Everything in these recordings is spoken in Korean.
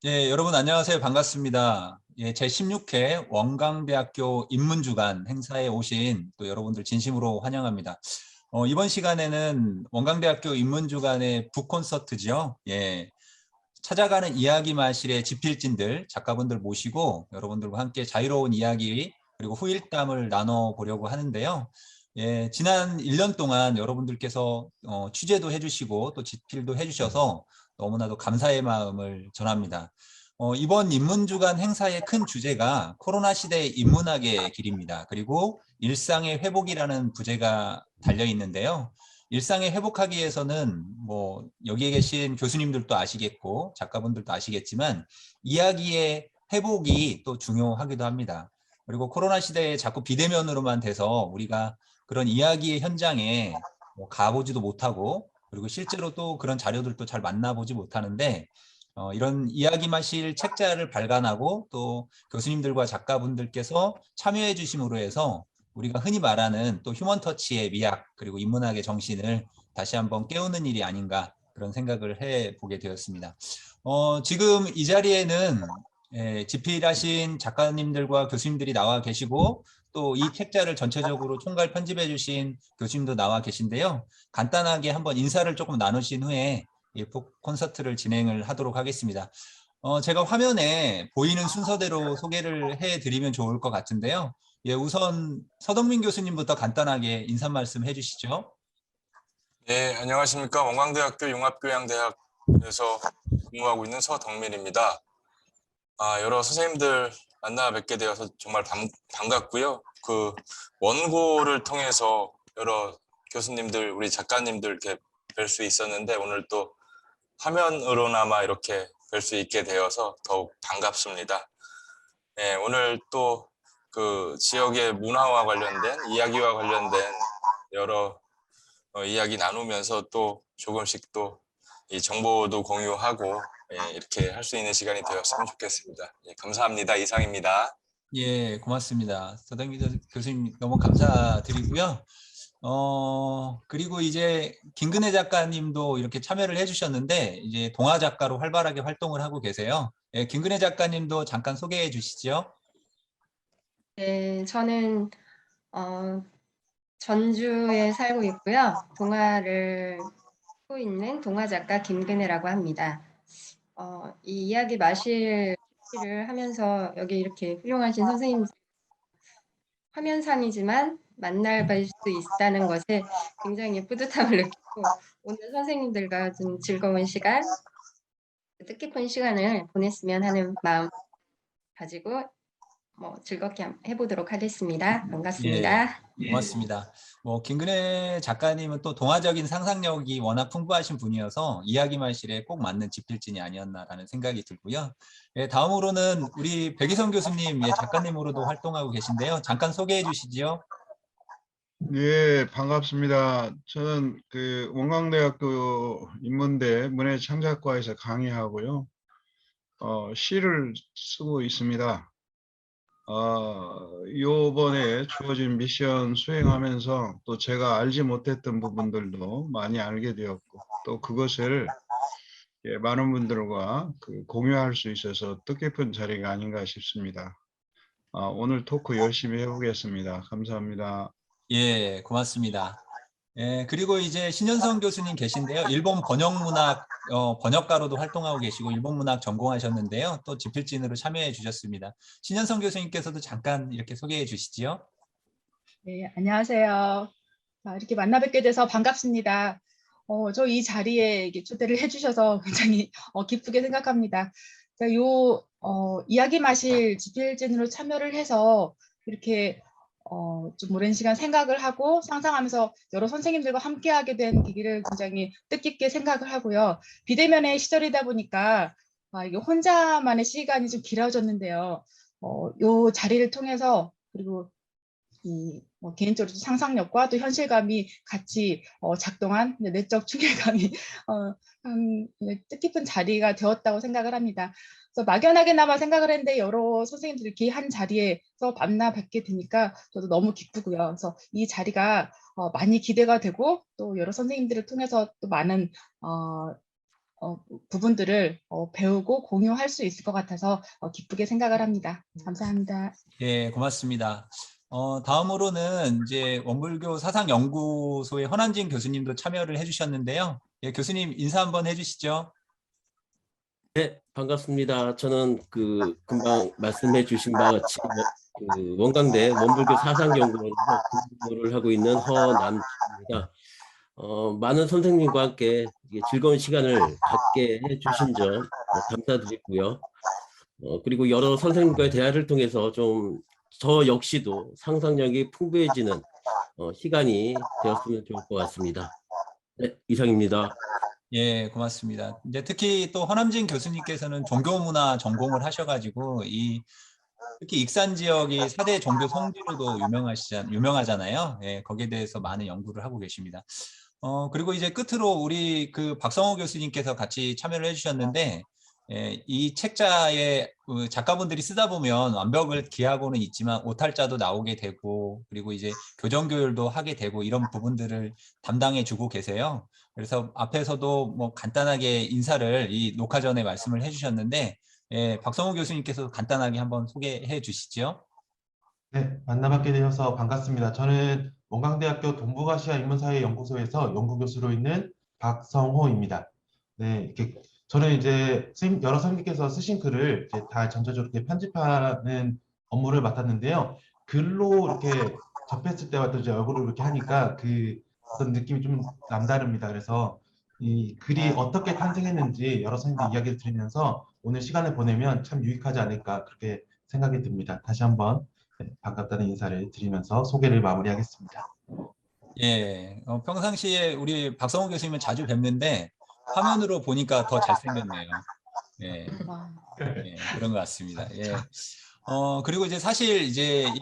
예, 여러분 안녕하세요. 반갑습니다. 예, 제16회 원광대학교 인문주간 행사에 오신 또 여러분들 진심으로 환영합니다. 이번 시간에는 원광대학교 인문주간의 북콘서트죠. 예, 찾아가는 이야기 마실의 지필진들, 작가분들 모시고 여러분들과 함께 자유로운 이야기 그리고 후일담을 나눠보려고 하는데요. 예, 지난 1년 동안 여러분들께서 취재도 해주시고 또 집필도 해주셔서 너무나도 감사의 마음을 전합니다. 이번 인문주간 행사의 큰 주제가 코로나 시대의 인문학의 길입니다. 그리고 일상의 회복이라는 부제가 달려 있는데요. 일상에 회복하기 위해서는 뭐 여기에 계신 교수님들도 아시겠고 작가분들도 아시겠지만 이야기의 회복이 또 중요하기도 합니다. 그리고 코로나 시대에 자꾸 비대면으로만 돼서 우리가 그런 이야기의 현장에 뭐 가보지도 못하고 그리고 실제로 또 그런 자료들도 잘 만나보지 못하는데 이런 이야기 마실 책자를 발간하고 또 교수님들과 작가분들께서 참여해 주심으로 해서 우리가 흔히 말하는 또 휴먼 터치의 미학 그리고 인문학의 정신을 다시 한번 깨우는 일이 아닌가 그런 생각을 해보게 되었습니다. 지금 이 자리에는 집필하신 작가님들과 교수님들이 나와 계시고 또 이 책자를 전체적으로 총괄 편집해 주신 교수님도 나와 계신데요. 간단하게 한번 인사를 조금 나누신 후에 이 콘서트를 진행을 하도록 하겠습니다. 제가 화면에 보이는 순서대로 소개를 해드리면 좋을 것 같은데요. 예, 우선 서덕민 교수님부터 간단하게 인사 말씀 해주시죠. 네, 안녕하십니까. 원광대학교 융합교양대학에서 근무하고 있는 서덕민입니다. 여러 선생님들 만나 뵙게 되어서 정말 반갑고요. 그 원고를 통해서 여러 교수님들, 우리 작가님들 이렇게 뵐 수 있었는데 오늘 또 화면으로나마 이렇게 뵐 수 있게 되어서 더욱 반갑습니다. 네, 오늘 또 그 지역의 문화와 관련된 이야기와 관련된 여러 이야기 나누면서 또 조금씩 또 이 정보도 공유하고 이렇게 할 수 있는 시간이 되었으면 좋겠습니다. 예, 감사합니다. 이상입니다. 예, 고맙습니다. 서덕민 교수님 너무 감사드리고요. 그리고 이제 김근혜 작가님도 이렇게 참여를 해주셨는데 이제 동화 작가로 활발하게 활동을 하고 계세요. 예, 김근혜 작가님도 잠깐 소개해 주시죠. 네, 저는 전주에 살고 있고요. 동화를 하고 있는 동화 작가 김근혜라고 합니다. 이 이야기 마실을 하면서 여기 이렇게 훌륭하신 선생님 화면상이지만 만날 수 있다는 것에 굉장히 뿌듯함을 느끼고 오늘 선생님들과 좀 즐거운 시간, 뜻깊은 시간을 보냈으면 하는 마음 가지고 즐겁게 해보도록 하겠습니다. 예, 반갑습니다. 고맙습니다. 김근혜 작가님은 또 동화적인 상상력이 워낙 풍부하신 분이어서 이야기 마실에 꼭 맞는 집필진이 아니었나라는 생각이 들고요. 예, 다음으로는 우리 백이성 교수님, 예, 작가님으로도 활동하고 계신데요. 잠깐 소개해 주시지요. 예, 반갑습니다. 저는 그 원광대학교 인문대 문해창작과에서 강의하고요. 시를 쓰고 있습니다. 요번에 주어진 미션 수행하면서 또 제가 알지 못했던 부분들도 많이 알게 되었고 또 그것을 많은 분들과 공유할 수 있어서 뜻깊은 자리가 아닌가 싶습니다. 오늘 토크 열심히 해보겠습니다. 감사합니다. 예, 고맙습니다. 예, 그리고 이제 신현성 교수님 계신데요. 일본 번역문학 번역가로도 활동하고 계시고 일본 문학 전공하셨는데요. 또 집필진으로 참여해 주셨습니다. 신현성 교수님께서도 잠깐 이렇게 소개해 주시지요. 네, 안녕하세요. 이렇게 만나 뵙게 돼서 반갑습니다. 저 이 자리에 이렇게 초대를 해주셔서 굉장히 기쁘게 생각합니다. 제가 이야기 마실 집필진으로 참여를 해서 이렇게 좀 오랜 시간 생각을 하고 상상하면서 여러 선생님들과 함께하게 된 계기를 굉장히 뜻깊게 생각을 하고요. 비대면의 시절이다 보니까 이게 혼자만의 시간이 좀 길어졌는데요. 이 자리를 통해서 그리고 개인적으로 상상력과 또 현실감이 같이 작동한 내적 충격감이 뜻깊은 자리가 되었다고 생각을 합니다. 그래서 막연하게나마 생각을 했는데 여러 선생님들이 이렇게 한 자리에서 만나 뵙게 되니까 저도 너무 기쁘고요. 그래서 이 자리가 많이 기대가 되고 또 여러 선생님들을 통해서 또 많은 부분들을 배우고 공유할 수 있을 것 같아서 기쁘게 생각을 합니다. 감사합니다. 예, 고맙습니다. 다음으로는 이제 원불교 사상연구소의 허남진 교수님도 참여를 해주셨는데요. 예, 교수님 인사 한번 해주시죠. 네, 반갑습니다. 저는 금방 말씀해 주신 바와 같이 원광대 원불교 사상연구원에서 근무를 하고 있는 허남진입니다. 많은 선생님과 함께 즐거운 시간을 갖게 해주신 점 감사드리고요. 그리고 여러 선생님과의 대화를 통해서 좀 저 역시도 상상력이 풍부해지는 시간이 되었으면 좋을 것 같습니다. 네, 이상입니다. 예, 고맙습니다. 이제 특히 또 허남진 교수님께서는 종교문화 전공을 하셔가지고 특히 익산 지역이 4대 종교 성지로도 유명하잖아요. 예, 거기에 대해서 많은 연구를 하고 계십니다. 그리고 이제 끝으로 우리 박성호 교수님께서 같이 참여를 해주셨는데, 예, 이 책자에 작가분들이 쓰다 보면 완벽을 기하고는 있지만 오탈자도 나오게 되고, 그리고 이제 교정교율도 하게 되고 이런 부분들을 담당해 주고 계세요. 그래서 앞에서도 뭐 간단하게 인사를 이 녹화 전에 말씀을 해주셨는데, 예, 박성호 교수님께서 간단하게 한번 소개해 주시죠. 네, 만나뵙게 되어서 반갑습니다. 저는 원광대학교 동북아시아 인문사회연구소에서 연구교수로 있는 박성호입니다. 네, 저는 이제 여러 선생님께서 쓰신 글을 이제 다 전체적으로 이렇게 편집하는 업무를 맡았는데요. 글로 이렇게 접했을 때와 또 이제 얼굴을 이렇게 하니까 어떤 느낌이 좀 남다릅니다. 그래서 이 글이 어떻게 탄생했는지 여러 선생님들 이야기를 들으면서 오늘 시간을 보내면 참 유익하지 않을까 그렇게 생각이 듭니다. 다시 한번 반갑다는 인사를 드리면서 소개를 마무리하겠습니다. 예, 평상시에 우리 박성호 교수님은 자주 뵙는데 화면으로 보니까 더 잘생겼네요. 예, 예, 그런 것 같습니다. 예. 그리고 이제 사실 이제 이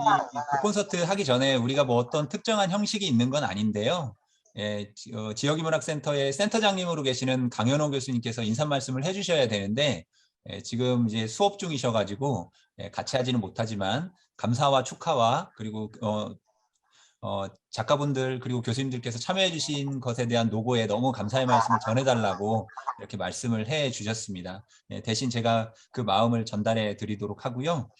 콘서트 하기 전에 우리가 뭐 어떤 특정한 형식이 있는 건 아닌데요. 예, 지역인문학센터의 센터장님으로 계시는 강현호 교수님께서 인사 말씀을 해주셔야 되는데, 예, 지금 이제 수업 중이셔가지고 예, 같이 하지는 못하지만 감사와 축하와 그리고 작가분들 그리고 교수님들께서 참여해 주신 것에 대한 노고에 너무 감사의 말씀을 전해달라고 이렇게 말씀을 해 주셨습니다. 예, 대신 제가 그 마음을 전달해 드리도록 하고요.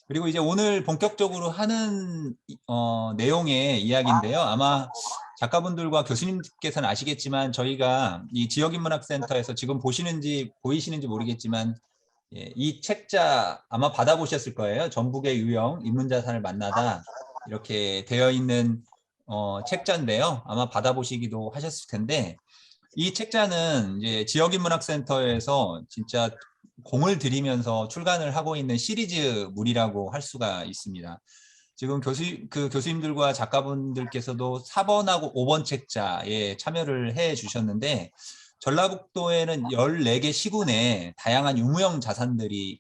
그리고 이제 오늘 본격적으로 하는 내용의 이야기인데요. 아마 작가분들과 교수님께서는 아시겠지만 저희가 이 지역인문학센터에서 지금 보이시는지 모르겠지만 예, 이 책자 아마 받아보셨을 거예요. 전북의 유형 인문자산을 만나다 이렇게 되어 있는 책자인데요. 아마 받아보시기도 하셨을 텐데 이 책자는 이제 지역인문학센터에서 진짜 공을 들이면서 출간을 하고 있는 시리즈물이라고 할 수가 있습니다. 지금 교수님들과 작가분들께서도 4번하고 5번 책자에 참여를 해 주셨는데 전라북도에는 14개 시군에 다양한 유무형 자산들이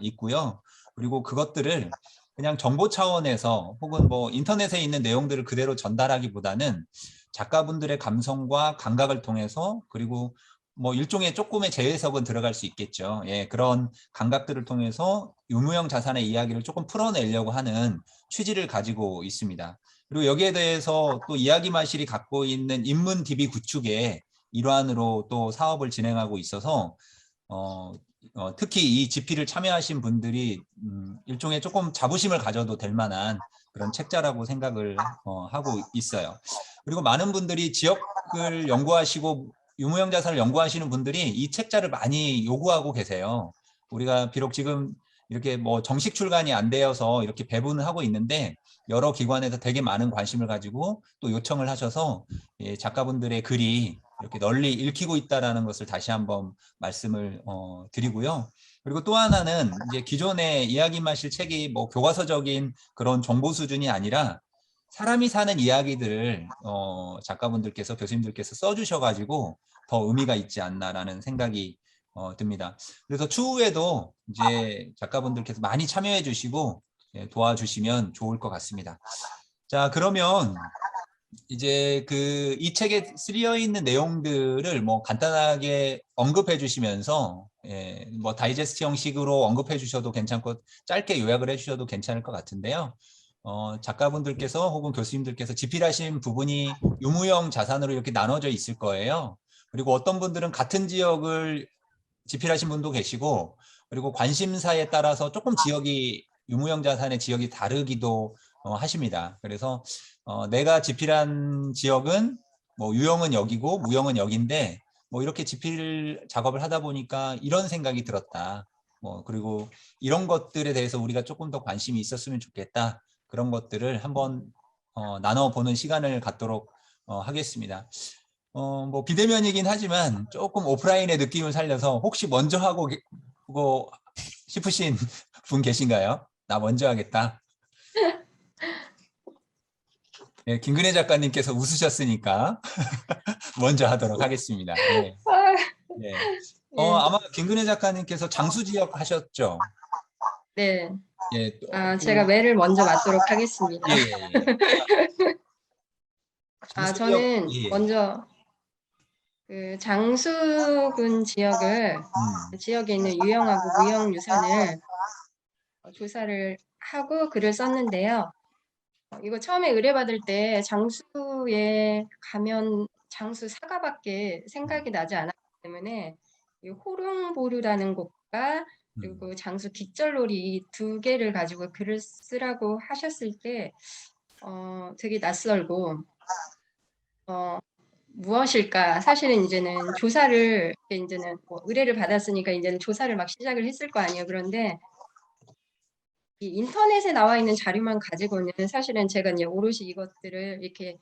있고요. 그리고 그것들을 그냥 정보 차원에서 혹은 뭐 인터넷에 있는 내용들을 그대로 전달하기보다는 작가분들의 감성과 감각을 통해서 그리고 뭐 일종의 조금의 재해석은 들어갈 수 있겠죠. 예, 그런 감각들을 통해서 유무형 자산의 이야기를 조금 풀어내려고 하는 취지를 가지고 있습니다. 그리고 여기에 대해서 또 이야기마실이 갖고 있는 인문 DB 구축의 일환으로 또 사업을 진행하고 있어서 특히 이 집필을 참여하신 분들이 일종의 조금 자부심을 가져도 될 만한 그런 책자라고 생각을 하고 있어요. 그리고 많은 분들이 지역을 연구하시고 유무형 자산을 연구하시는 분들이 이 책자를 많이 요구하고 계세요. 우리가 비록 지금 이렇게 뭐 정식 출간이 안 되어서 이렇게 배분을 하고 있는데 여러 기관에서 되게 많은 관심을 가지고 또 요청을 하셔서 예, 작가분들의 글이 이렇게 널리 읽히고 있다는 것을 다시 한번 말씀을 드리고요. 그리고 또 하나는 이제 기존의 이야기마실 책이 뭐 교과서적인 그런 정보 수준이 아니라 사람이 사는 이야기들을 작가분들께서 교수님들께서 써주셔가지고 더 의미가 있지 않나라는 생각이 듭니다. 그래서 추후에도 이제 작가분들께서 많이 참여해 주시고 예, 도와주시면 좋을 것 같습니다. 자, 그러면 이제 이 책에 쓰여 있는 내용들을 뭐 간단하게 언급해 주시면서 예, 뭐 다이제스트 형식으로 언급해 주셔도 괜찮고 짧게 요약을 해 주셔도 괜찮을 것 같은데요. 작가분들께서 혹은 교수님들께서 집필하신 부분이 유무형 자산으로 이렇게 나눠져 있을 거예요. 그리고 어떤 분들은 같은 지역을 집필하신 분도 계시고, 그리고 관심사에 따라서 조금 지역이 유무형 자산의 지역이 다르기도 하십니다. 그래서 내가 집필한 지역은 뭐 유형은 여기고 무형은 여기인데 뭐 이렇게 집필 작업을 하다 보니까 이런 생각이 들었다. 뭐 그리고 이런 것들에 대해서 우리가 조금 더 관심이 있었으면 좋겠다. 그런 것들을 한번 나눠보는 시간을 갖도록 하겠습니다. 뭐 비대면이긴 하지만 조금 오프라인의 느낌을 살려서 혹시 먼저 하고 싶으신 분 계신가요? 나 먼저 하겠다. 네, 김근혜 작가님께서 웃으셨으니까 먼저 하도록 하겠습니다. 네. 네. 예, 아마 김근혜 작가님께서 장수 지역 하셨죠? 네. 예. 제가 매를 먼저 맞도록 하겠습니다. 예, 예, 예. 장수 지역, 저는 예. 먼저 그 장수군 지역에 있는 유형하고 무형 유산을 조사를 하고 글을 썼는데요. 이거 처음에 의뢰받을 때 장수에 가면 장수 사과밖에 생각이 나지 않았기 때문에 이 호릉보루라는 곳과 그리고 장수 깃절놀이 두 개를 가지고 글을 쓰라고 하셨을 때 되게 낯설고 무엇일까? 사실은 이제는 조사를 이제는 뭐 의뢰를 받았으니까 이제는 조사를 막 시작을 했을 거 아니에요. 그런데 이 인터넷에 나와 있는 자료만 가지고는 사실은 제가 이제 오롯이 이것들을 이렇게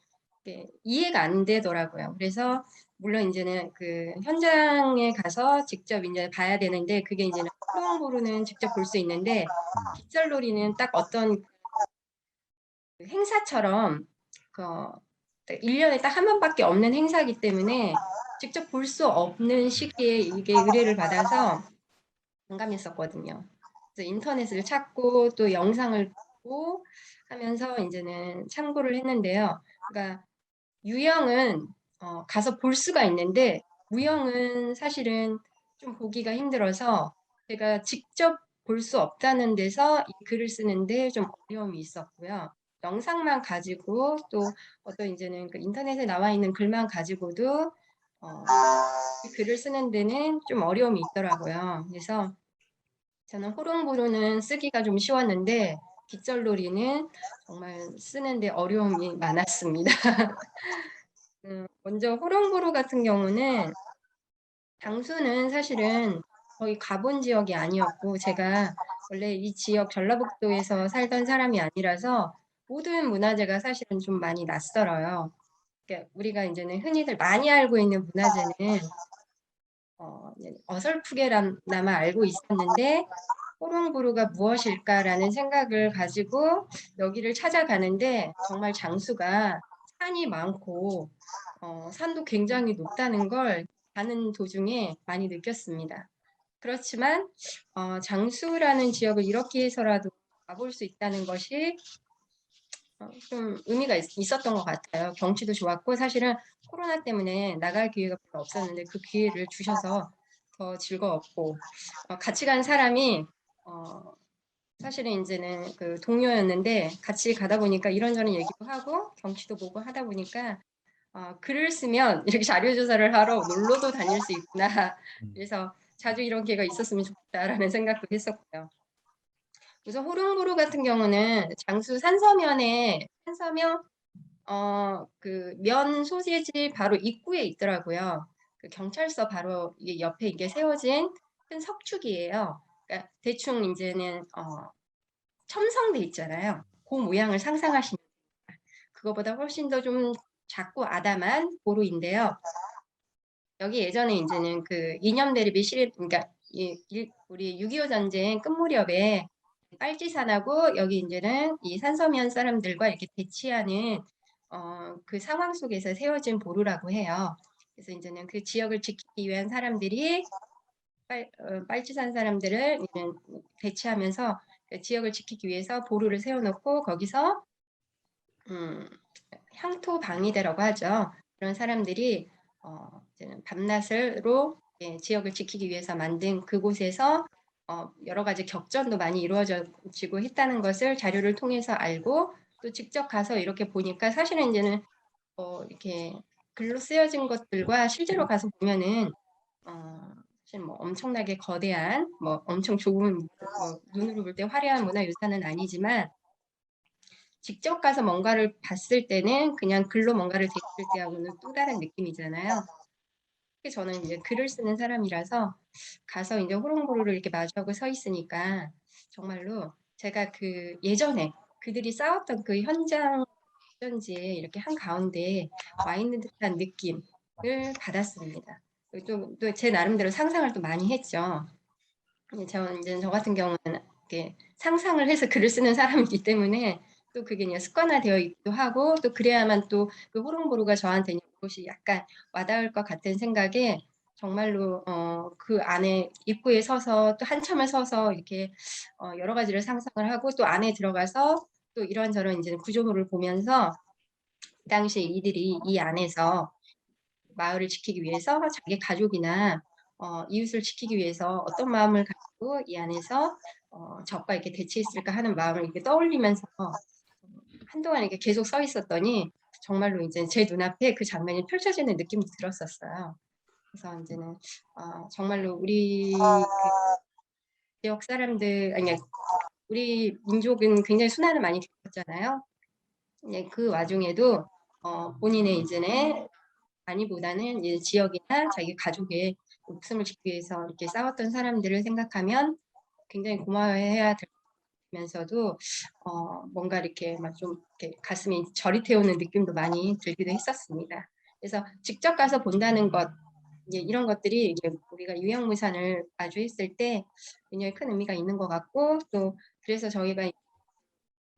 이해가 안 되더라고요. 그래서 물론 이제는 그 현장에 가서 직접 이제 봐야 되는데 그게 이제는 호롱보루는 직접 볼 수 있는데 깃절놀이는 딱 어떤 그 행사처럼 1년에 딱 한 번밖에 없는 행사이기 때문에 직접 볼 수 없는 시기에 이게 의뢰를 받아서 공감했었거든요. 그래서 인터넷을 찾고 또 영상을 보고 하면서 이제는 참고를 했는데요. 그러니까 유형은 가서 볼 수가 있는데 무형은 사실은 좀 보기가 힘들어서 제가 직접 볼 수 없다는 데서 이 글을 쓰는데 좀 어려움이 있었고요. 영상만 가지고 또 어떤 이제는 그 인터넷에 나와 있는 글만 가지고도 이 글을 쓰는 데는 좀 어려움이 있더라고요. 그래서 저는 호롱보루는 쓰기가 좀 쉬웠는데 깃절놀이는 정말 쓰는데 어려움이 많았습니다. 먼저 호롱보루 같은 경우는 장수는 사실은 거의 가본 지역이 아니었고 제가 원래 이 지역 전라북도에서 살던 사람이 아니라서 모든 문화재가 사실은 좀 많이 낯설어요. 그러니까 우리가 이제는 흔히들 많이 알고 있는 문화재는 어설프게나마 알고 있었는데 호롱보루가 무엇일까라는 생각을 가지고 여기를 찾아가는데 정말 장수가 산이 많고 산도 굉장히 높다는 걸 가는 도중에 많이 느꼈습니다. 그렇지만 장수라는 지역을 이렇게 해서라도 가볼 수 있다는 것이 좀 의미가 있었던 것 같아요. 경치도 좋았고 사실은 코로나 때문에 나갈 기회가 별로 없었는데 그 기회를 주셔서 더 즐거웠고 같이 간 사람이 사실은 이제는 그 동료였는데 같이 가다 보니까 이런저런 얘기도 하고 경치도 보고 하다 보니까 글을 쓰면 이렇게 자료 조사를 하러 놀러도 다닐 수 있구나. 그래서 자주 이런 기회가 있었으면 좋겠다라는 생각도 했었고요. 우선 호롱보루 같은 경우는 장수 산서면에 산서면 그 면 소재지 바로 입구에 있더라고요. 그 경찰서 바로 이게 옆에 이게 세워진 큰 석축이에요. 그러니까 대충 이제는 첨성돼 있잖아요. 그 모양을 상상하시면 그거보다 훨씬 더 좀 작고 아담한 보루인데요. 여기 예전에 이제는 그 이념 대립이 그러니까 우리 6.25 전쟁 끝 무렵에 빨치산하고 여기 이제는 이 산서면 사람들과 이렇게 대치하는 그 상황 속에서 세워진 보루라고 해요. 그래서 이제는 그 지역을 지키기 위한 사람들이 빨치산 사람들을 대치하면서 그 지역을 지키기 위해서 보루를 세워놓고 거기서 향토 방위대라고 하죠. 그런 사람들이 이제는 밤낮으로 지역을 지키기 위해서 만든 그곳에서 여러 가지 격전도 많이 이루어지고 했다는 것을 자료를 통해서 알고 또 직접 가서 이렇게 보니까 사실은 이제는 이렇게 글로 쓰여진 것들과 실제로 가서 보면은 사실 뭐 엄청나게 거대한 뭐 엄청 좁은 뭐 눈으로 볼 때 화려한 문화유산은 아니지만 직접 가서 뭔가를 봤을 때는 그냥 글로 뭔가를 대했을 때하고는 또 다른 느낌이잖아요. 특히 저는 이제 글을 쓰는 사람이라서 가서 이제 호롱보루를 이렇게 마주하고 서 있으니까 정말로 제가 그 예전에 그들이 싸웠던 그 현장 어쩐지에 이렇게 한가운데 와 있는 듯한 느낌을 받았습니다. 또 제 나름대로 상상을 또 많이 했죠. 이제 저 같은 경우는 이렇게 상상을 해서 글을 쓰는 사람이기 때문에 또 그게 그냥 습관화되어 있기도 하고 또 그래야만 또 그 호롱보루가 저한테 그것이 약간 와닿을 것 같은 생각에 정말로 그 안에 입구에 서서 또 한참을 서서 이렇게 여러 가지를 상상을 하고 또 안에 들어가서 또 이런저런 이제 구조물을 보면서 그 당시에 이들이 이 안에서 마을을 지키기 위해서 자기 가족이나 이웃을 지키기 위해서 어떤 마음을 가지고 이 안에서 적과 이렇게 대치했을까 하는 마음을 이렇게 떠올리면서 한동안 이렇게 계속 서 있었더니 정말로 이제 제 눈앞에 그 장면이 펼쳐지는 느낌이 들었었어요. 그래서 이제는 정말로 우리 그 지역 사람들 아니 우리 민족은 굉장히 순환을 많이 겪었잖아요. 네, 그 와중에도 본인의 이제는 아니보다는 이제 지역이나 자기 가족의 목숨을 지키기 위해서 이렇게 싸웠던 사람들을 생각하면 굉장히 고마워해야 되면서도 뭔가 이렇게 막 좀 이렇게 가슴이 저리 태우는 느낌도 많이 들기도 했었습니다. 그래서 직접 가서 본다는 것 이제 이런 것들이 이제 우리가 유형무산을 마주했을 때 굉장히 큰 의미가 있는 것 같고 또 그래서 저희가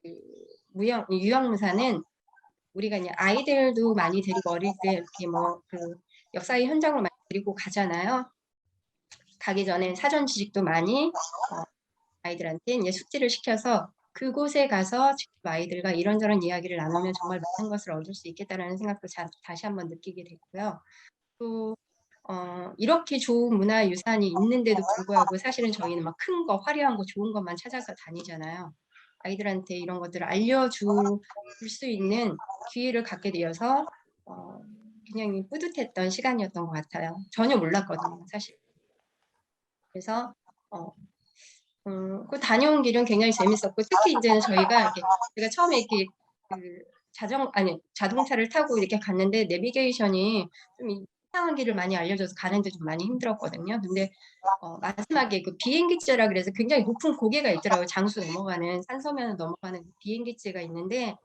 그 유형무산은 우리가 이제 아이들도 많이 데리고 어릴 때 이렇게 뭐 그 역사의 현장을 많이 데리고 가잖아요. 가기 전에 사전 지식도 많이 아이들한테 이제 숙지를 시켜서 그곳에 가서 직접 아이들과 이런저런 이야기를 나누면 정말 많은 것을 얻을 수 있겠다라는 생각도 다시 한번 느끼게 됐고요. 또 이렇게 좋은 문화유산이 있는데도 불구하고 사실은 저희는 막 큰 거, 화려한 거, 좋은 것만 찾아서 다니잖아요. 아이들한테 이런 것들을 알려줄 수 있는 기회를 갖게 되어서 굉장히 뿌듯했던 시간이었던 것 같아요. 전혀 몰랐거든요, 사실. 그래서 그 다녀온 길은 굉장히 재밌었고 특히 이제는 저희가 제가 처음에 이렇게 그 자동차를 타고 이렇게 갔는데 내비게이션이 좀 이상한 길을 많이 알려줘서 가는데 좀 많이 힘들었거든요. 근데 마지막에 그 비행기째라 그래서 굉장히 높은 고개가 있더라고요. 장수 넘어가는 산서면을 넘어가는 비행기째가 있는데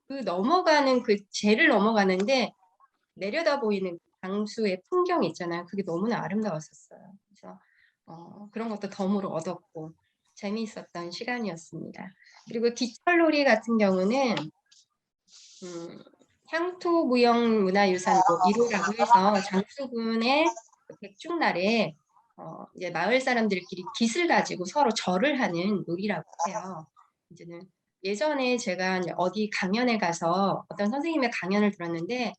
그 넘어가는 그 제를 넘어가는데 내려다 보이는 장수의 풍경이 있잖아요. 그게 너무나 아름다웠었어요. 그래서 그런 것도 덤으로 얻었고 재미있었던 시간이었습니다. 그리고 깃털놀이 같은 경우는 향토무형문화유산 1호라고 해서 장수군의 백중날에 이제 마을 사람들끼리 깃을 가지고 서로 절을 하는 놀이라고 해요. 이제는 예전에 제가 어디 강연에 가서 어떤 선생님의 강연을 들었는데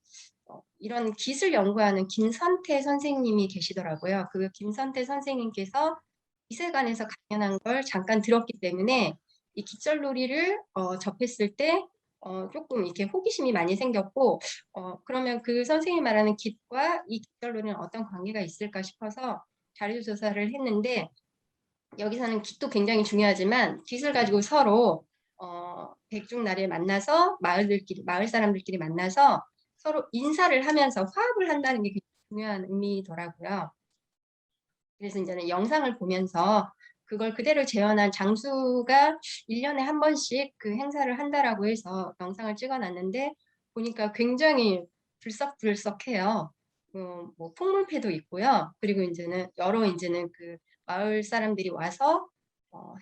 이런 깃을 연구하는 김선태 선생님이 계시더라고요. 그 김선태 선생님께서 깃에 관해서 강연한 걸 잠깐 들었기 때문에 이 깃절놀이를 접했을 때 조금 이렇게 호기심이 많이 생겼고 그러면 그 선생님이 말하는 깃과 이 깃절놀이는 어떤 관계가 있을까 싶어서 자료 조사를 했는데 여기서는 깃도 굉장히 중요하지만 깃을 가지고 서로 백중날에 만나서 마을 사람들끼리 만나서 서로 인사를 하면서 화합을 한다는 게 굉장히 중요한 의미더라고요. 그래서 이제는 영상을 보면서 그걸 그대로 재현한 장수가 1년에 한 번씩 그 행사를 한다라고 해서 영상을 찍어놨는데 보니까 굉장히 들썩들썩해요. 뭐 풍물패도 있고요. 그리고 이제는 이제는 그 마을 사람들이 와서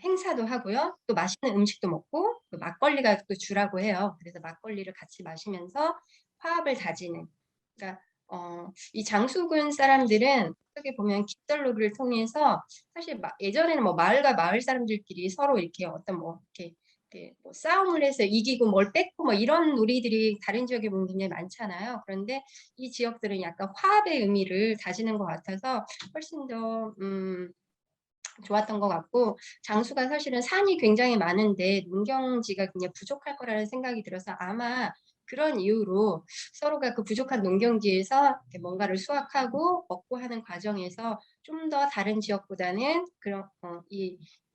행사도 하고요. 또 맛있는 음식도 먹고 또 막걸리가 또 주라고 해요. 그래서 막걸리를 같이 마시면서 화합을 다지는. 그러니까 이 장수군 사람들은 어떻게 보면 깃털놀이를 통해서 사실 예전에는 뭐 마을과 마을 사람들끼리 서로 이렇게 어떤 뭐 이렇게 뭐 싸움을 해서 이기고 뭘 뺏고 뭐 이런 놀이들이 다른 지역에 보면 굉장히 많잖아요. 그런데 이 지역들은 약간 화합의 의미를 다지는 것 같아서 훨씬 더 좋았던 것 같고 장수가 사실은 산이 굉장히 많은데 농경지가 굉장히 부족할 거라는 생각이 들어서 아마 그런 이유로 서로가 그 부족한 농경지에서 이렇게 뭔가를 수확하고 먹고 하는 과정에서 좀 더 다른 지역보다는 그런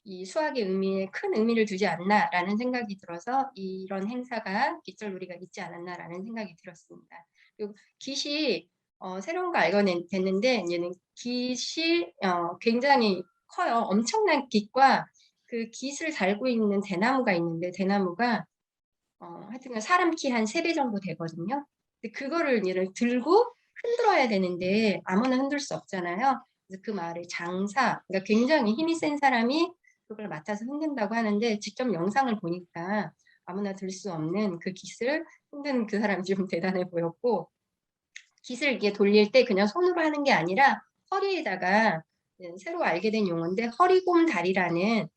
이 수학의 의미에 큰 의미를 두지 않나라는 생각이 들어서 이런 행사가 깃털놀이가 있지 않았나라는 생각이 들었습니다. 그리고 깃이 새로운 거 알게 됐는데 이제는 깃이 굉장히 커요. 엄청난 깃과 그 깃을 달고 있는 대나무가 있는데 대나무가 하여튼 사람 키 한 3배 정도 되거든요. 근데 그거를 얘를 들고 흔들어야 되는데 아무나 흔들 수 없잖아요. 그래서 그 말을 장사, 그러니까 굉장히 힘이 센 사람이 그걸 맡아서 흔든다고 하는데 직접 영상을 보니까 아무나 들 수 없는 그 깃을 흔드는 그 사람이 좀 대단해 보였고 깃을 이게 돌릴 때 그냥 손으로 하는 게 아니라 허리에다가 새로 알게 된 용어인데 허리곰다리라는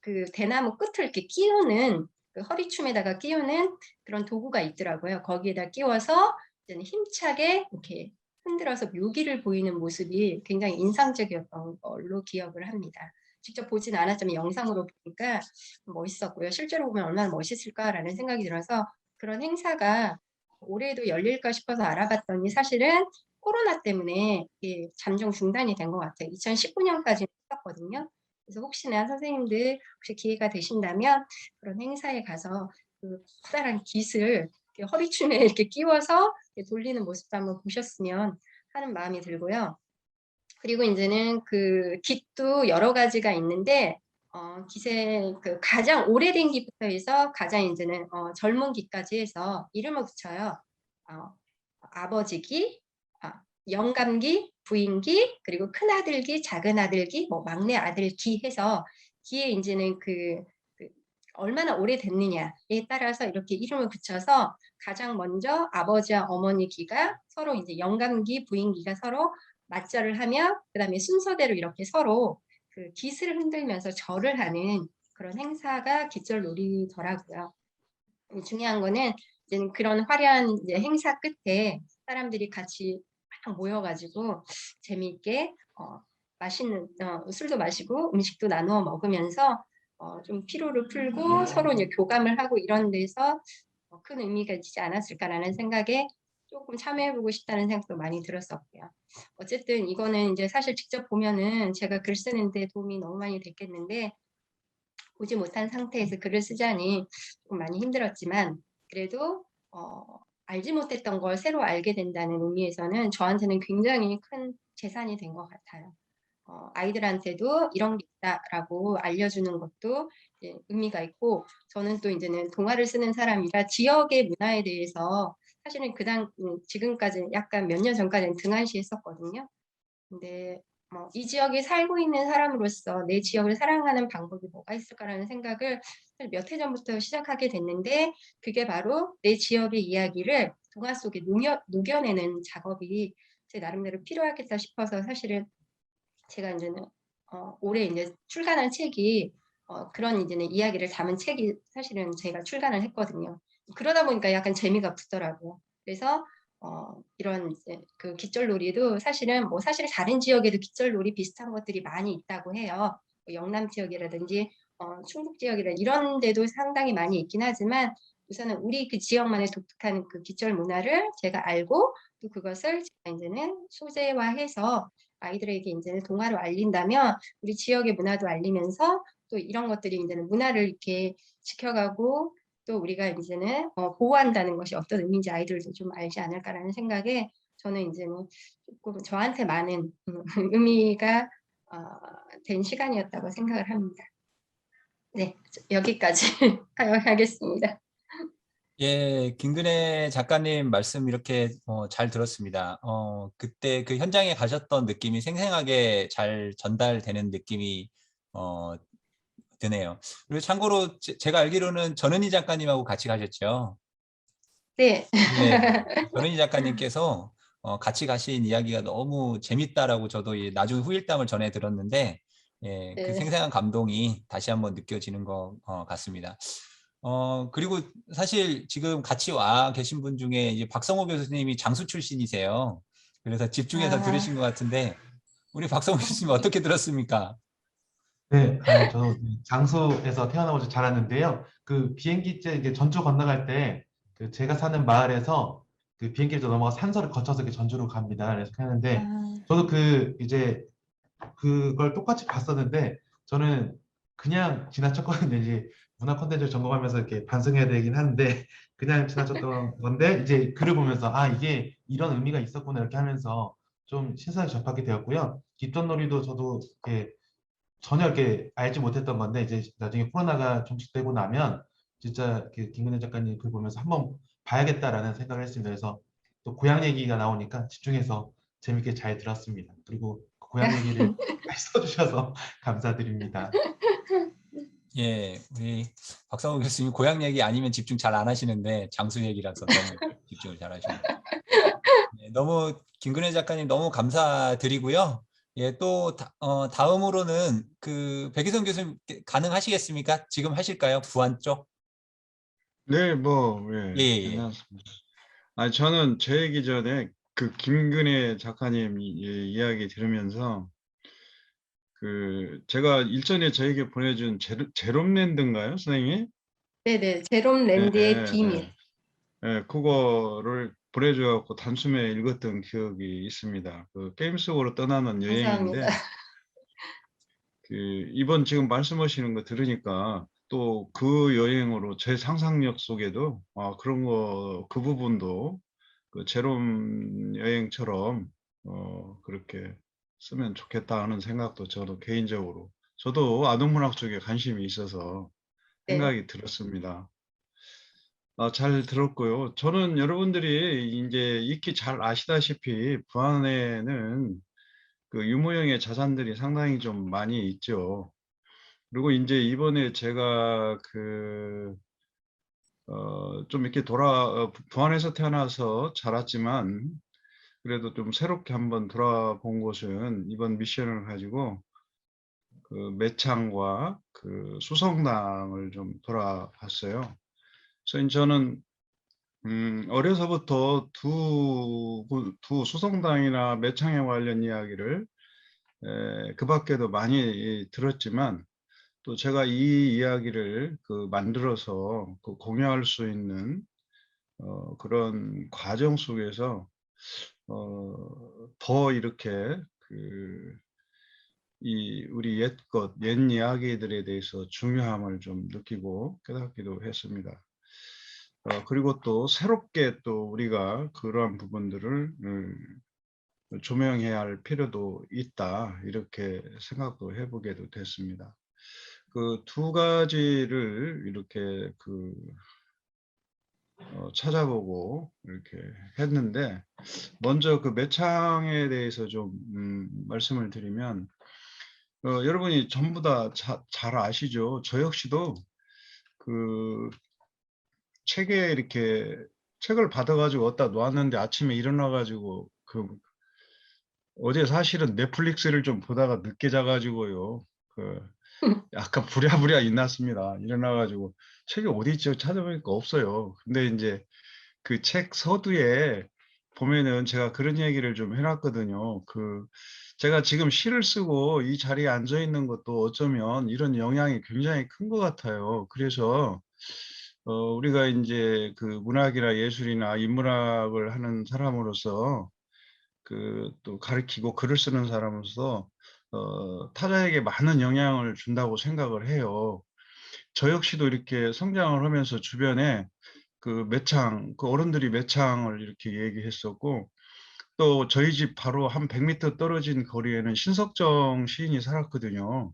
그 대나무 끝을 이렇게 끼우는 그 허리춤에다가 끼우는 그런 도구가 있더라고요. 거기에다 끼워서 힘차게 이렇게 흔들어서 묘기를 보이는 모습이 굉장히 인상적이었던 걸로 기억을 합니다. 직접 보진 않았지만 영상으로 보니까 멋있었고요. 실제로 보면 얼마나 멋있을까라는 생각이 들어서 그런 행사가 올해도 열릴까 싶어서 알아봤더니 사실은 코로나 때문에 이게 잠정 중단이 된 것 같아요. 2019년까지 했었거든요. 그래서 혹시나 선생님들 혹시 기회가 되신다면 그런 행사에 가서 그 커다란 깃을 허리춤에 이렇게 끼워서 이렇게 돌리는 모습도 한번 보셨으면 하는 마음이 들고요. 그리고 이제는 그 깃도 여러 가지가 있는데 깃의 그 가장 오래된 깃부터 해서 가장 이제는 젊은 깃까지 해서 이름을 붙여요. 아버지 기, 영감기, 부인기, 그리고 큰아들기, 작은아들기, 뭐 막내 아들기 해서 기에 이제는 그 얼마나 오래됐느냐에 따라서 이렇게 이름을 붙여서 가장 먼저 아버지와 어머니 기가 서로 이제 영감기, 부인기가 서로 맞절을 하며 그다음에 순서대로 이렇게 서로 그 깃을 흔들면서 절을 하는 그런 행사가 깃절놀이더라고요. 중요한 거는 이제 그런 화려한 이제 행사 끝에 사람들이 같이 막 모여가지고 재미있게 맛있는 술도 마시고 음식도 나누어 먹으면서 좀 피로를 풀고 서로 이제 교감을 하고 이런 데서 큰 의미가 있지 않았을까라는 생각에 조금 참여해보고 싶다는 생각도 많이 들었었고요. 어쨌든 이거는 이제 사실 직접 보면은 제가 글 쓰는데 도움이 너무 많이 됐겠는데 보지 못한 상태에서 글을 쓰자니 좀 많이 힘들었지만 그래도 알지 못했던 걸 새로 알게 된다는 의미에서는 저한테는 굉장히 큰 재산이 된 것 같아요. 아이들한테도 이런 게 있다라고 알려주는 것도 의미가 있고 저는 또 이제는 동화를 쓰는 사람이라 지역의 문화에 대해서 사실은 지금까지 약간 몇 년 전까지는 등한시했었거든요. 근데 이 지역에 살고 있는 사람으로서 내 지역을 사랑하는 방법이 뭐가 있을까라는 생각을 몇 해 전부터 시작하게 됐는데 그게 바로 내 지역의 이야기를 동화 속에 녹여내는 작업이 제 나름대로 필요하겠다 싶어서 사실은 제가 이제는 올해 이제 출간한 책이 그런 이제는 이야기를 담은 책이 사실은 제가 출간을 했거든요. 그러다 보니까 약간 재미가 붙더라고요. 그래서 이런 이제 그 깃절놀이도 사실은 사실 다른 지역에도 깃절놀이 비슷한 것들이 많이 있다고 해요. 영남 지역이라든지 충북 지역이라든지 이런 데도 상당히 많이 있긴 하지만 우선은 우리 그 지역만의 독특한 그 깃절 문화를 제가 알고 또 그것을 제가 이제는 소재화해서 아이들에게 이제는 동화로 알린다면 우리 지역의 문화도 알리면서 또 이런 것들이 이제는 문화를 이렇게 지켜가고 또 우리가 이제는 보호한다는 것이 어떤 의미인지 아이들도 좀 알지 않을까라는 생각에 저는 이제는 조금 저한테 많은 의미가 된 시간이었다고 생각을 합니다. 네, 여기까지 하겠습니다. 예, 김근혜 작가님 말씀 이렇게 잘 들었습니다. 그때 그 현장에 가셨던 느낌이 생생하게 잘 전달되는 느낌이 드네요. 그리고 참고로 제가 알기로는 전은희 작가님하고 같이 가셨죠? 네. 네, 전은희 작가님께서 같이 가신 이야기가 너무 재밌다라고 저도 나중 후일담을 전해 들었는데 예, 그 네. 생생한 감동이 다시 한번 느껴지는 것 같습니다. 그리고 사실 지금 같이 와 계신 분 중에 이제 박성호 교수님이 장수 출신이세요. 그래서 집중해서 들으신 것 같은데 우리 박성호 교수님 어떻게 들었습니까? 네, 저도 장소에서 태어나고 자랐는데요. 그 비행기째 이게 전주 건너갈 때 그 제가 사는 마을에서 그 비행기를 넘어가 산서를 거쳐서 이렇게 전주로 갑니다. 그래서 하는데 저도 그 이제 그걸 똑같이 봤었는데 저는 그냥 지나쳤거든요. 이제 문화 콘텐츠를 전공하면서 이렇게 반성해야 되긴 하는데 그냥 지나쳤던 건데 이제 글을 보면서 아 이게 이런 의미가 있었구나 이렇게 하면서 좀 신선하게 접하게 되었고요. 깃돈놀이도 저도 이렇게 전혀 이렇게 알지 못했던 건데 이제 나중에 코로나가 종식되고 나면 진짜 김근혜 작가님 글 보면서 한번 봐야겠다라는 생각을 했습니다. 그래서 또 고향 얘기가 나오니까 집중해서 재밌게 잘 들었습니다. 그리고 그 고향 얘기를 잘 써주셔서 감사드립니다. 예, 우리 박상우 교수님 고향 얘기 아니면 집중 잘 안 하시는데 장수 얘기라서 너무 집중을 잘 하시네요. 네, 너무 김근혜 작가님 너무 감사드리고요. 예, 또 다음으로는 그 백희성 교수님 가능하시겠습니까? 지금 하실까요? 부안 쪽? 네, 뭐, 예, 예, 예, 예. 괜찮습니다. 아니, 저는 제 얘기 전에 그 김근혜 작가님 이야기 들으면서 그 제가 일전에 저에게 보내준 제롬랜드인가요, 선생님? 네네, 제롬 예, 랜드의 예, 비밀. 예. 예, 그거를 보내줘갖고 단숨에 읽었던 기억이 있습니다. 그 게임 속으로 떠나는 감사합니다. 여행인데, 그 이번 지금 말씀하시는 거 들으니까 또 그 여행으로 제 상상력 속에도 그런 거, 그 부분도 그 제롬 여행처럼 그렇게 쓰면 좋겠다 하는 생각도 저도 개인적으로 저도 아동문학 쪽에 관심이 있어서 네, 생각이 들었습니다. 잘 들었고요. 저는 여러분들이 이제 익히 잘 아시다시피 부안에는 그 유무형의 자산들이 상당히 좀 많이 있죠. 그리고 이제 이번에 제가 좀 이렇게 부안에서 태어나서 자랐지만 그래도 좀 새롭게 한번 돌아본 곳은 이번 미션을 가지고 그 매창과 그 수성당을 좀 돌아봤어요. 그래서 저는 어려서부터 두 수성당이나 매창에 관련 이야기를 그 밖에도 많이 들었지만 또 제가 이 이야기를 만들어서 공유할 수 있는 그런 과정 속에서 더 이렇게 우리 옛 이야기들에 대해서 중요함을 좀 느끼고 깨닫기도 했습니다. 그리고 또 새롭게 또 우리가 그러한 부분들을 조명해야 할 필요도 있다. 이렇게 생각도 해보게도 됐습니다. 그 두 가지를 이렇게 찾아보고 이렇게 했는데 먼저 그 매창에 대해서 좀 말씀을 드리면 여러분이 전부 다 잘 아시죠? 저 역시도 그 책을 받아가지고 어디다 놓았는데 아침에 일어나가지고 어제 사실은 넷플릭스를 좀 보다가 늦게 자가지고요. 약간 부랴부랴 일어났습니다. 일어나가지고 책이 어디 있죠? 찾아보니까 없어요. 근데 이제 그 책 서두에 보면은 제가 그런 얘기를 좀 해놨거든요. 제가 지금 시를 쓰고 이 자리에 앉아 있는 것도 어쩌면 이런 영향이 굉장히 큰 것 같아요. 그래서 우리가 이제 그 문학이나 예술이나 인문학을 하는 사람으로서 또 가르치고 글을 쓰는 사람으로서 타자에게 많은 영향을 준다고 생각을 해요. 저 역시도 이렇게 성장을 하면서 주변에 어른들이 매창을 이렇게 얘기했었고, 또 저희 집 바로 한 100m 떨어진 거리에는 신석정 시인이 살았거든요.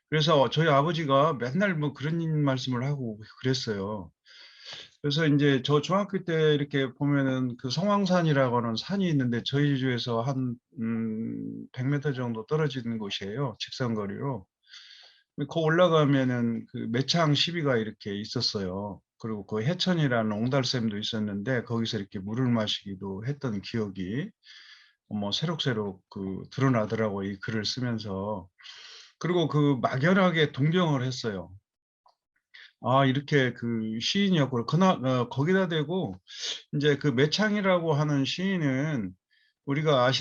그래서 저희 아버지가 맨날 뭐 그런 말씀을 하고 그랬어요. 그래서 이제 저 중학교 때 이렇게 보면은 그 성황산이라고 하는 산이 있는데 저희 집에서 한 100m 정도 떨어지는 곳이에요. 직선거리로. 거 올라가면은 그 매창 시비가 이렇게 있었어요. 그리고 그 해천이라는 옹달샘도 있었는데 거기서 이렇게 물을 마시기도 했던 기억이 뭐 새록새록 드러나더라고요. 이 글을 쓰면서. 그리고 막연하게 동경을 했어요. 이렇게 시인이었고, 거기다 대고, 이제 매창이라고 하는 시인은 우리가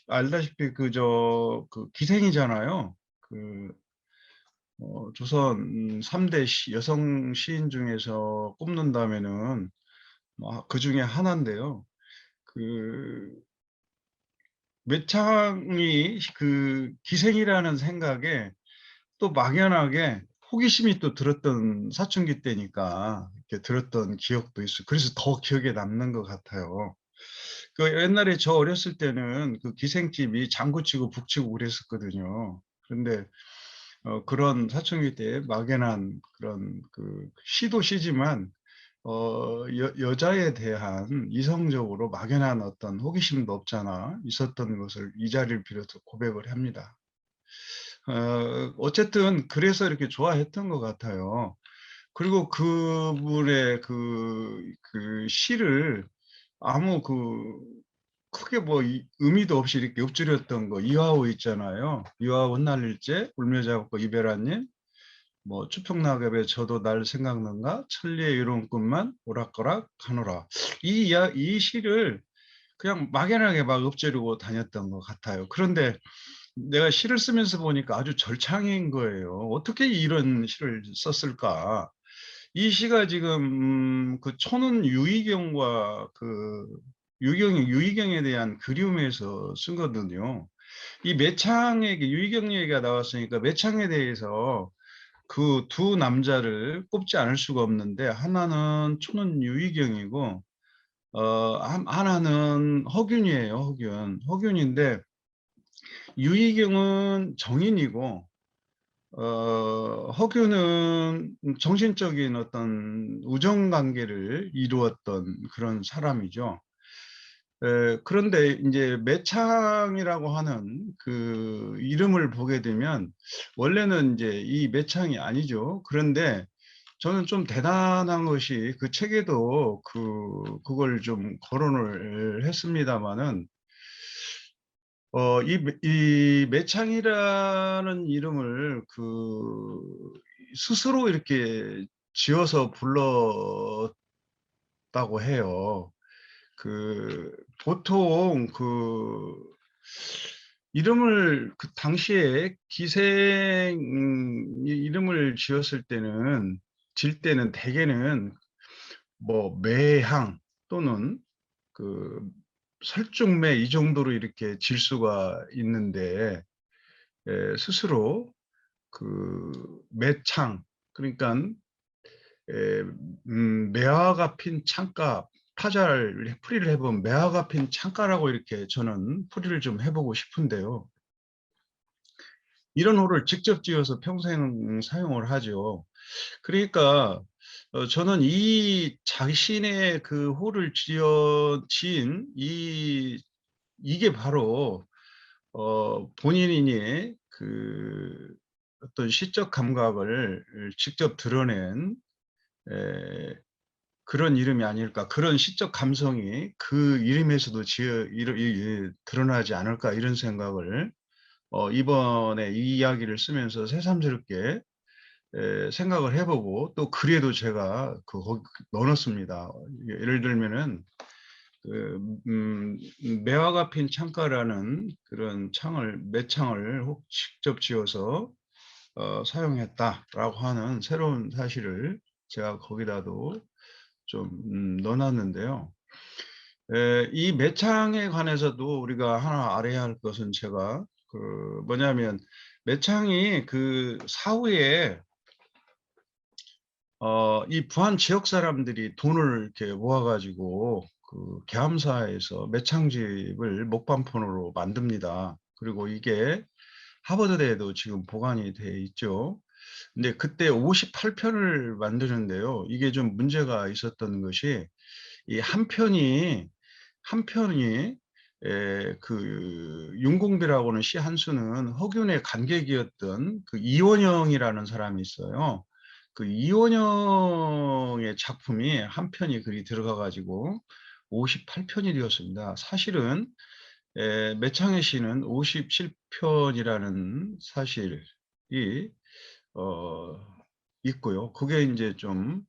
알다시피 기생이잖아요. 조선 3대 여성 시인 중에서 꼽는다면은 그 중에 하나인데요. 그 매창이 그 기생이라는 생각에 또 막연하게 호기심이 또 들었던 사춘기 때니까 이렇게 들었던 기억도 있어요. 그래서 더 기억에 남는 것 같아요. 그 옛날에 저 어렸을 때는 그 기생집이 장구치고 북치고 그랬었거든요. 그런데 그런 사춘기 때 막연한 그런 그 시도 시지만 여자에 대한 이성적으로 막연한 어떤 호기심도 없잖아 있었던 것을 이 자리를 빌어서 고백을 합니다. 어쨌든 그래서 이렇게 좋아했던 것 같아요. 그리고 그분의 그 시를 아무 크게 뭐 의미도 없이 이렇게 읊조렸던 거 이화우 있잖아요. 이화우 흩날릴째 울며 잡고 이별하님 뭐 추풍낙엽에 저도 날 생각난가 천리의 이로운 꿈만 오락가락 가노라. 이 시를 그냥 막연하게 막 읊조리고 다녔던 것 같아요. 그런데 내가 시를 쓰면서 보니까 아주 절창인 거예요. 어떻게 이런 시를 썼을까? 이 시가 지금 그 초는 유희경과 그 유희경에 대한 그리움에서 쓴 거거든요. 이 매창에게 유희경 얘기가 나왔으니까 매창에 대해서 그 두 남자를 꼽지 않을 수가 없는데 하나는 초는 유희경이고 하나는 허균이에요. 허균인데 유희경은 정인이고 허균은 정신적인 어떤 우정 관계를 이루었던 그런 사람이죠. 그런데 이제 매창이라고 하는 그 이름을 보게 되면 원래는 이제 이 매창이 아니죠. 그런데 저는 좀 대단한 것이 그 책에도 그걸 좀 거론을 했습니다마는 이 매창이라는 이름을 스스로 이렇게 지어서 불렀다고 해요. 보통 이름을 그 당시에 기생 이름을 질 때는 대개는 뭐 매향 또는 그 설중매 이 정도로 이렇게 질 수가 있는데 스스로 매창 그러니까 매화가 핀 창가 타자를 풀이를 해보면 매화가 핀 창가라고 이렇게 저는 풀이를 좀 해보고 싶은데요. 이런 호를 직접 지어서 평생 사용을 하죠. 그러니까 저는 이 자신의 그 호를 지은 이게 바로 본인이 어떤 시적 감각을 직접 드러낸 그런 이름이 아닐까, 그런 시적 감성이 그 이름에서도 드러나지 않을까 이런 생각을 이번에 이 이야기를 쓰면서 새삼스럽게 생각을 해보고 또 글에도 제가 거기 넣어놨습니다. 예를 들면은 매화가 핀 창가라는 그런 매창을 직접 지어서 사용했다라고 하는 새로운 사실을 제가 거기다도 좀 넣어놨는데요. 이 매창에 관해서도 우리가 하나 알아야 할 것은 제가 뭐냐면 매창이 그 사후에 이 부안 지역 사람들이 돈을 이렇게 모아가지고 계암사에서 매창집을 목반폰으로 만듭니다. 그리고 이게 하버드대에도 지금 보관이 돼 있죠. 근데 그때 58편을 만드는데요. 이게 좀 문제가 있었던 것이 이 한 편이 윤공비라고 하는 시 한 수는 허균의 간객이었던 이원영이라는 사람이 있어요. 이원영의 작품이 한 편이 글이 들어가 가지고 58편이 되었습니다. 사실은 매창의 시는 57편이라는 사실이 있고요. 그게 이제 좀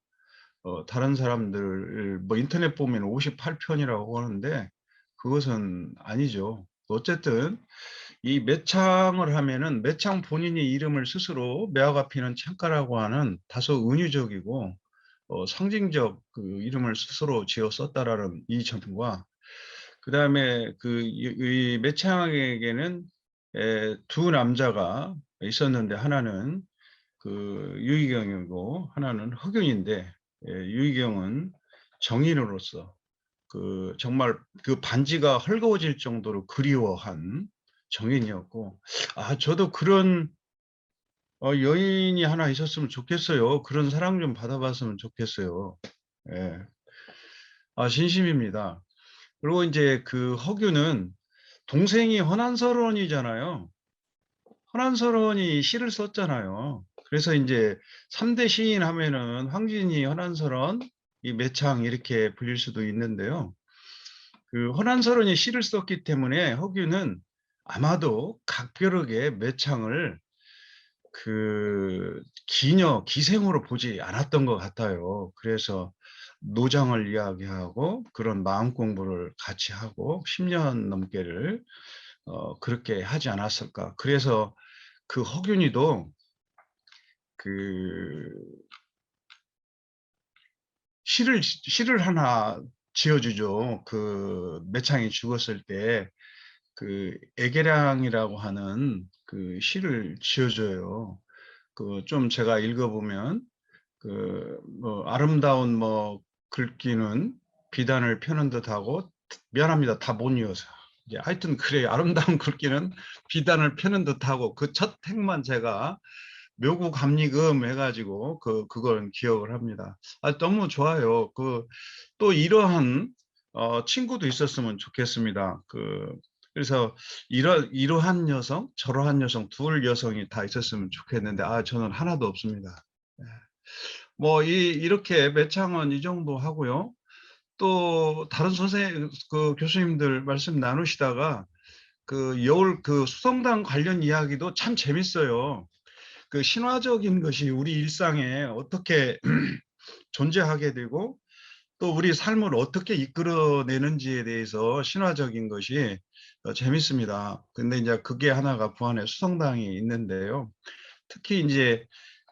다른 사람들 뭐 인터넷 보면 58편이라고 하는데 그것은 아니죠. 어쨌든 이 매창을 하면은 매창 본인이 이름을 스스로 매화가 피는 창가라고 하는 다소 은유적이고 상징적 그 이름을 스스로 지어 썼다라는 이 점과 그다음에 이 매창에게는 두 남자가 있었는데 하나는 그 유희경이고 하나는 허균인데 유희경은 정인으로서 그 정말 그 반지가 헐거워질 정도로 그리워한 정인이었고 저도 그런 여인이 하나 있었으면 좋겠어요. 그런 사랑 좀 받아봤으면 좋겠어요. 예. 진심입니다. 그리고 이제 그 허균은 동생이 허난설원이잖아요. 허난설원이 시를 썼잖아요. 그래서 이제 3대 시인 하면은 황진이, 허난설원, 이 매창 이렇게 불릴 수도 있는데요. 그 허난설원이 시를 썼기 때문에 허균은 아마도 각별하게 매창을 그 기생으로 보지 않았던 것 같아요. 그래서 노장을 이야기하고 그런 마음 공부를 같이 하고 10년 넘게를 그렇게 하지 않았을까. 그래서 그 허균이도 그 시를 하나 지어주죠. 그 매창이 죽었을 때 그 애계량이라고 하는 그 시를 지어줘요. 그 좀 제가 읽어보면 그 뭐 아름다운 뭐 글귀는 비단을 펴는 듯하고 미안합니다. 다 못 이어서. 이제 하여튼 그래 아름다운 글귀는 비단을 펴는 듯하고 그 첫 행만 제가 묘구 감리금 해가지고 그걸 기억을 합니다. 너무 좋아요. 또 이러한 친구도 있었으면 좋겠습니다. 그래서 이러한 여성, 저러한 여성, 둘 여성이 다 있었으면 좋겠는데 저는 하나도 없습니다. 뭐 이렇게 매창은 이 정도 하고요. 또 다른 그 교수님들 말씀 나누시다가 그 여울 그 수성당 관련 이야기도 참 재밌어요. 그 신화적인 것이 우리 일상에 어떻게 존재하게 되고 또 우리 삶을 어떻게 이끌어내는지에 대해서 신화적인 것이 재밌습니다. 근데 이제 그게 하나가 부안에 수성당이 있는데요. 특히 이제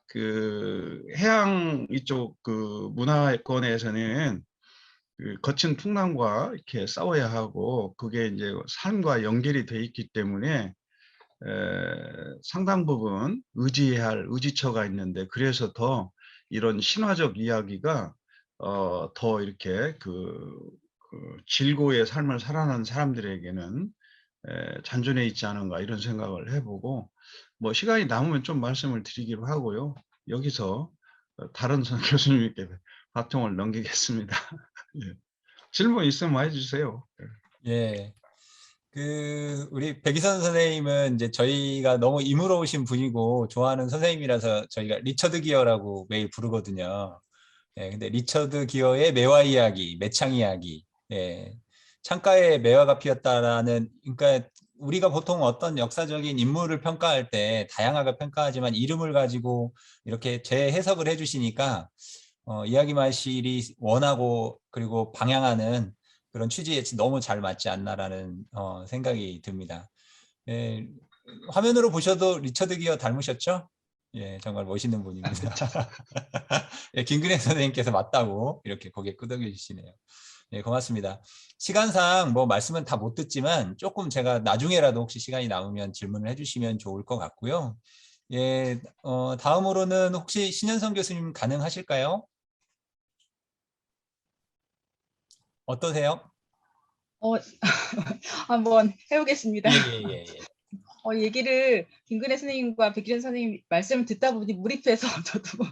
그 해양 이쪽 그 문화권에서는 그 거친 풍랑과 이렇게 싸워야 하고 그게 이제 삶과 연결이 돼 있기 때문에 상당 부분 의지해야 할 의지처가 있는데 그래서 더 이런 신화적 이야기가 더 이렇게 그 질고의 삶을 살아가는 사람들에게는 잔존해 있지 않은가 이런 생각을 해보고 뭐 시간이 남으면 좀 말씀을 드리기로 하고요. 여기서 다른 교수님께 바통을 넘기겠습니다. 예. 질문 있으면 해주세요. 예. 우리 백이선 선생님은 이제 저희가 너무 이물어오신 분이고 좋아하는 선생님이라서 저희가 리처드 기어라고 매일 부르거든요. 예, 근데 리처드 기어의 매화 이야기, 매창 이야기, 예, 창가에 매화가 피었다라는, 그러니까 우리가 보통 어떤 역사적인 인물을 평가할 때 다양하게 평가하지만 이름을 가지고 이렇게 재해석을 해주시니까 이야기 마실이 원하고 그리고 방향하는 그런 취지에 너무 잘 맞지 않나라는 생각이 듭니다. 예, 화면으로 보셔도 리처드 기어 닮으셨죠? 예, 정말 멋있는 분입니다. 예, 김근혜 선생님께서 맞다고 이렇게 고개 끄덕여 주시네요. 예, 고맙습니다. 시간상 뭐 말씀은 다 못 듣지만 조금 제가 나중에라도 혹시 시간이 남으면 질문을 해주시면 좋을 것 같고요. 예, 다음으로는 혹시 신현성 교수님 가능하실까요? 어떠세요? 한번 해보겠습니다. 예. 얘기를 김근혜 선생님과 백기련 선생님 말씀을 듣다 보니 몰입해서 저도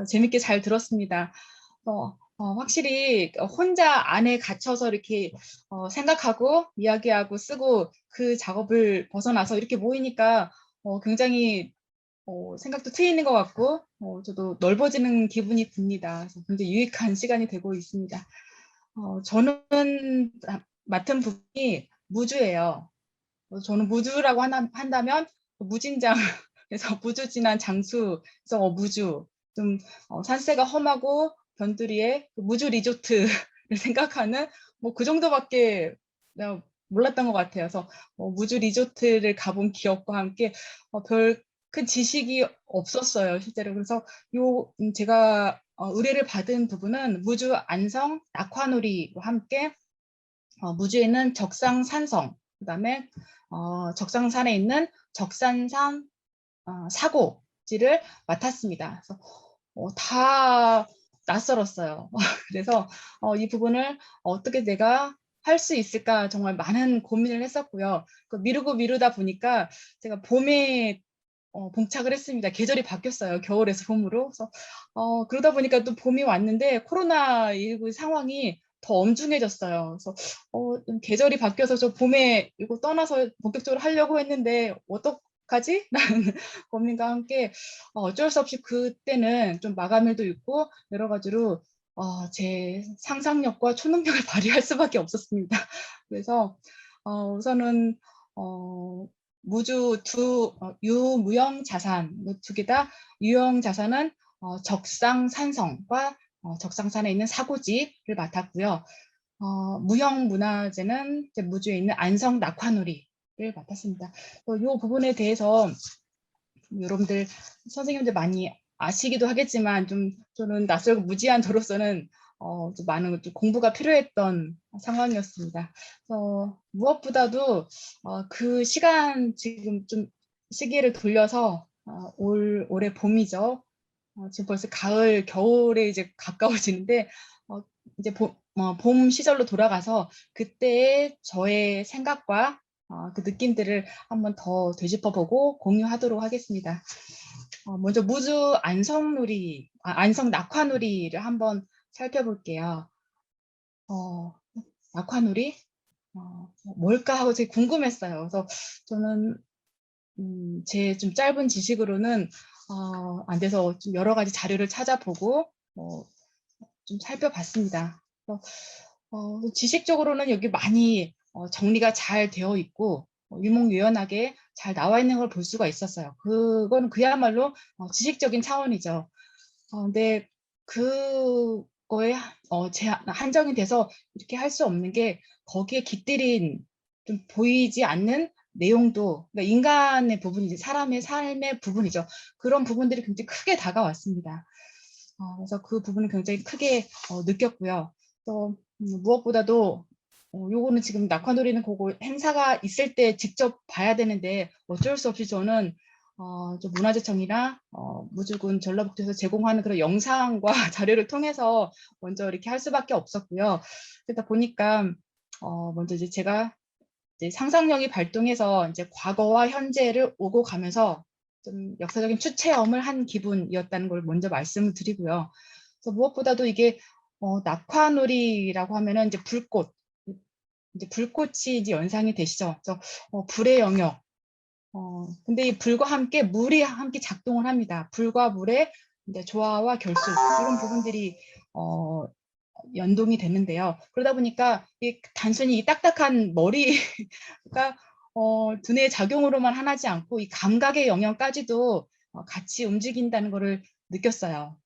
재밌게 잘 들었습니다. 확실히 혼자 안에 갇혀서 이렇게 생각하고 이야기하고 쓰고 그 작업을 벗어나서 이렇게 모이니까 굉장히 생각도 트이는 것 같고 저도 넓어지는 기분이 듭니다. 그래서 굉장히 유익한 시간이 되고 있습니다. 저는 맡은 부분이 무주예요. 저는 무주라고 한다면 무진장, 그래서 무주진한 장수, 그래서 무주, 좀 산세가 험하고 변두리에 무주 리조트를 생각하는 뭐 그 정도밖에 내가 몰랐던 것 같아요. 그래서 무주 리조트를 가본 기억과 함께 별 큰 지식이 없었어요, 실제로. 그래서 제가 의뢰를 받은 부분은 무주 안성 낙화놀이와 함께 무주에 있는 적상산성, 그다음에 적상산에 있는 적산산 사고지를 맡았습니다. 그래서 다 낯설었어요. 그래서 이 부분을 어떻게 내가 할 수 있을까 정말 많은 고민을 했었고요. 미루고 미루다 보니까 제가 봄에 봉착을 했습니다. 계절이 바뀌었어요. 겨울에서 봄으로. 그래서 그러다 보니까 또 봄이 왔는데 코로나19 상황이 더 엄중해졌어요. 그래서 좀 계절이 바뀌어서 저 봄에 이거 떠나서 본격적으로 하려고 했는데 어떡하지? 라는 고민과 함께 어쩔 수 없이 그때는 좀 마감일도 있고 여러 가지로 제 상상력과 초능력을 발휘할 수밖에 없었습니다. 그래서 우선은 무주 유무형 자산 두 개 다 유형 자산은 적상산성과 적상산에 있는 사고지를 맡았고요. 무형 문화재는 이제 무주에 있는 안성 낙화놀이를 맡았습니다. 이 부분에 대해서 여러분들 선생님들 많이 아시기도 하겠지만 저는 낯설고 무지한 저로서는 좀 많은 좀 공부가 필요했던 상황이었습니다. 무엇보다도 그 시간 지금 좀 시기를 돌려서 올해 봄이죠. 지금 벌써 가을, 겨울에 이제 가까워지는데 이제 봄 시절로 돌아가서 그때의 저의 생각과 그 느낌들을 한번 더 되짚어보고 공유하도록 하겠습니다. 먼저 무주 안성놀이, 안성 낙화놀이를 한번 살펴볼게요. 낙화놀이 뭘까 하고 되게 궁금했어요. 그래서 저는 제 좀 짧은 지식으로는 안 돼서 좀 여러 가지 자료를 찾아보고 좀 살펴봤습니다. 지식적으로는 여기 많이 정리가 잘 되어 있고 유목유연하게 잘 나와 있는 걸 볼 수가 있었어요. 그건 그야말로 지식적인 차원이죠. 근데 그거에 한정이 돼서 이렇게 할 수 없는 게 거기에 깃들인 좀 보이지 않는 내용도, 그러니까 인간의 부분이지, 사람의 삶의 부분이죠. 그런 부분들이 굉장히 크게 다가왔습니다. 그래서 그 부분을 굉장히 크게 느꼈고요. 또 무엇보다도 요거는 지금 낙화놀이는 그거 행사가 있을 때 직접 봐야 되는데 어쩔 수 없이 저는 좀 문화재청이나 무주군 전라북도에서 제공하는 그런 영상과 자료를 통해서 먼저 이렇게 할 수밖에 없었고요. 그러다 보니까 먼저 이제 제가 이제 상상력이 발동해서 이제 과거와 현재를 오고 가면서 좀 역사적인 추체험을 한 기분이었다는 걸 먼저 말씀을 드리고요. 그래서 무엇보다도 이게 낙화놀이라고 하면은 이제 불꽃이 이제 연상이 되시죠. 그래서 불의 영역. 근데 이 불과 함께 물이 함께 작동을 합니다. 불과 물의 이제 조화와 결속 이런 부분들이 연동이 되는데요. 그러다 보니까 단순히 이 딱딱한 머리가 두뇌의 작용으로만 하나지 않고 이 감각의 영역까지도 같이 움직인다는 것을 느꼈어요.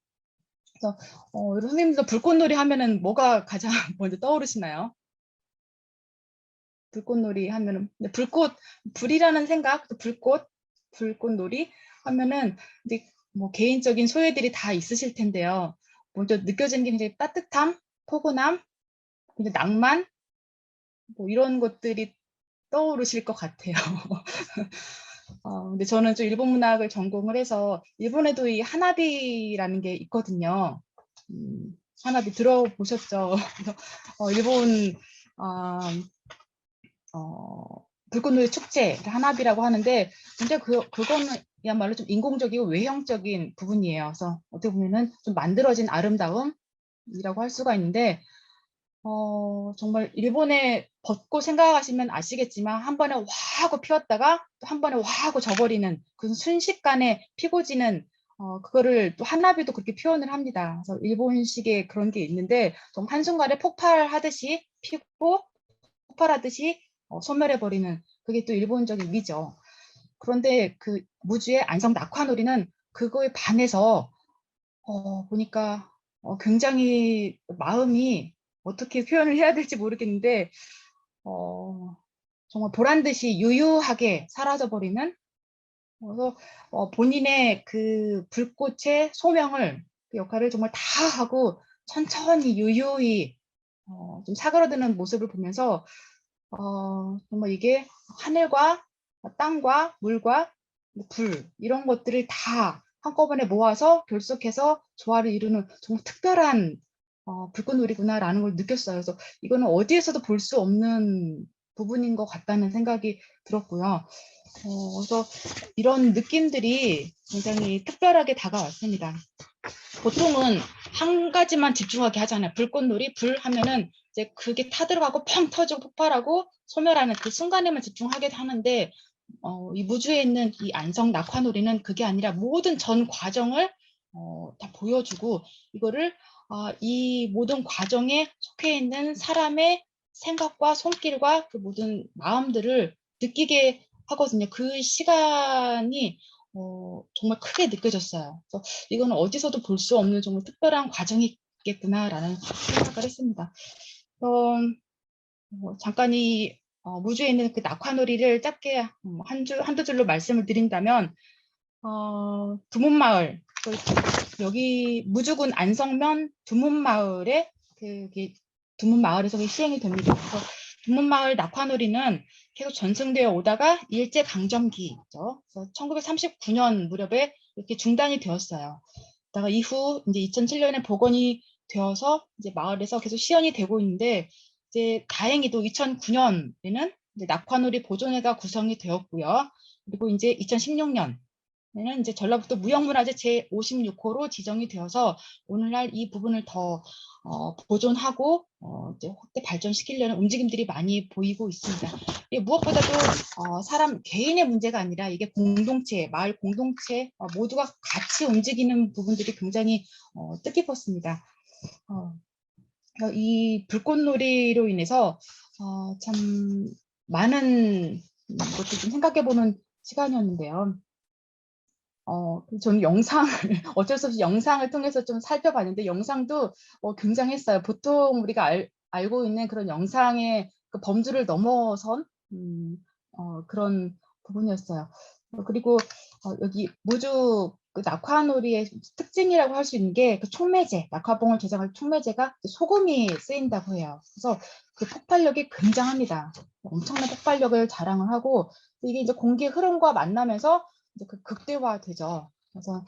그래서 선생님도 불꽃놀이 하면은 뭐가 가장 먼저 떠오르시나요? 불꽃놀이 하면은 불이라는 생각, 불꽃놀이 하면은 이제 뭐 개인적인 소외들이 다 있으실 텐데요. 먼저 느껴지는 게 굉장히 따뜻함, 포근함, 근데 낭만 뭐 이런 것들이 떠오르실 것 같아요. 근데 저는 좀 일본 문학을 전공을 해서 일본에도 이 하나비라는 게 있거든요. 하나비 들어보셨죠? 일본 불꽃놀이 축제 하나비라고 하는데 근데 그거는야말로 좀 인공적이고 외형적인 부분이에요. 그래서 어떻게 보면은 좀 만들어진 아름다움이라고 할 수가 있는데 정말 일본의 벚꽃 생각하시면 아시겠지만 한 번에 와 하고 피었다가 또 한 번에 와 하고 져버리는 그 순식간에 피고 지는 그거를 또 하나비도 그렇게 표현을 합니다. 그래서 일본식의 그런 게 있는데 좀 한순간에 폭발하듯이 피고 폭발하듯이 소멸해버리는 그게 또 일본적인 미죠. 그런데 그 무주의 안성 낙화놀이는 그거에 반해서 보니까 굉장히 마음이 어떻게 표현을 해야 될지 모르겠는데 정말 보란 듯이 유유하게 사라져버리는 그래서 본인의 그 불꽃의 소명을 그 역할을 정말 다 하고 천천히 유유히 좀 사그러드는 모습을 보면서 정말 이게 하늘과 땅과 물과 불 이런 것들을 다 한꺼번에 모아서 결속해서 조화를 이루는 정말 특별한 불꽃놀이구나라는 걸 느꼈어요. 그래서 이거는 어디에서도 볼 수 없는 부분인 것 같다는 생각이 들었고요. 그래서 이런 느낌들이 굉장히 특별하게 다가왔습니다. 보통은 한 가지만 집중하게 하잖아요. 불꽃놀이, 불 하면은 이제 그게 타들어가고 펑 터지고 폭발하고 소멸하는 그 순간에만 집중하게 하는데 이 무주에 있는 이 안성 낙화놀이는 그게 아니라 모든 전 과정을 다 보여주고 이거를 이 모든 과정에 속해 있는 사람의 생각과 손길과 그 모든 마음들을 느끼게 하거든요. 그 시간이 정말 크게 느껴졌어요. 그래서 이거는 어디서도 볼 수 없는 정말 특별한 과정이겠구나라는 생각을 했습니다. 잠깐 이 무주에 있는 그 낙화놀이를 짧게 한두 줄로 말씀을 드린다면 두문마을 여기 무주군 안성면 두문마을에 두문마을에서 시행이 됩니다. 그래서 두문마을 낙화놀이는 계속 전승되어 오다가 일제강점기죠. 그래서 1939년 무렵에 이렇게 중단이 되었어요. 그러다가 이후 이제 2007년에 복원이 되어서 이제 마을에서 계속 시연이 되고 있는데 이제 다행히도 2009년에는 이제 낙화놀이 보존회가 구성이 되었고요. 그리고 이제 2016년 는 이제 전라북도 무형문화재 제56호로 지정이 되어서 오늘날 이 부분을 더 보존하고 이제 확대 발전시키려는 움직임들이 많이 보이고 있습니다. 무엇보다도 사람 개인의 문제가 아니라 이게 공동체, 마을 공동체 모두가 같이 움직이는 부분들이 굉장히 뜻깊었습니다. 이 불꽃놀이로 인해서 참 많은 것들 좀 생각해보는 시간이었는데요. 저는 영상을 어쩔 수 없이 영상을 통해서 좀 살펴봤는데 영상도 굉장했어요. 보통 우리가 알고 있는 그런 영상의 그 범주를 넘어선 그런 부분이었어요. 그리고 여기 무주 그 낙화놀이의 특징이라고 할 수 있는 게 그 촉매제, 낙화봉을 제작할 촉매제가 소금이 쓰인다고 해요. 그래서 그 폭발력이 굉장합니다. 엄청난 폭발력을 자랑을 하고 이게 이제 공기의 흐름과 만나면서 이제 그 극대화되죠. 그래서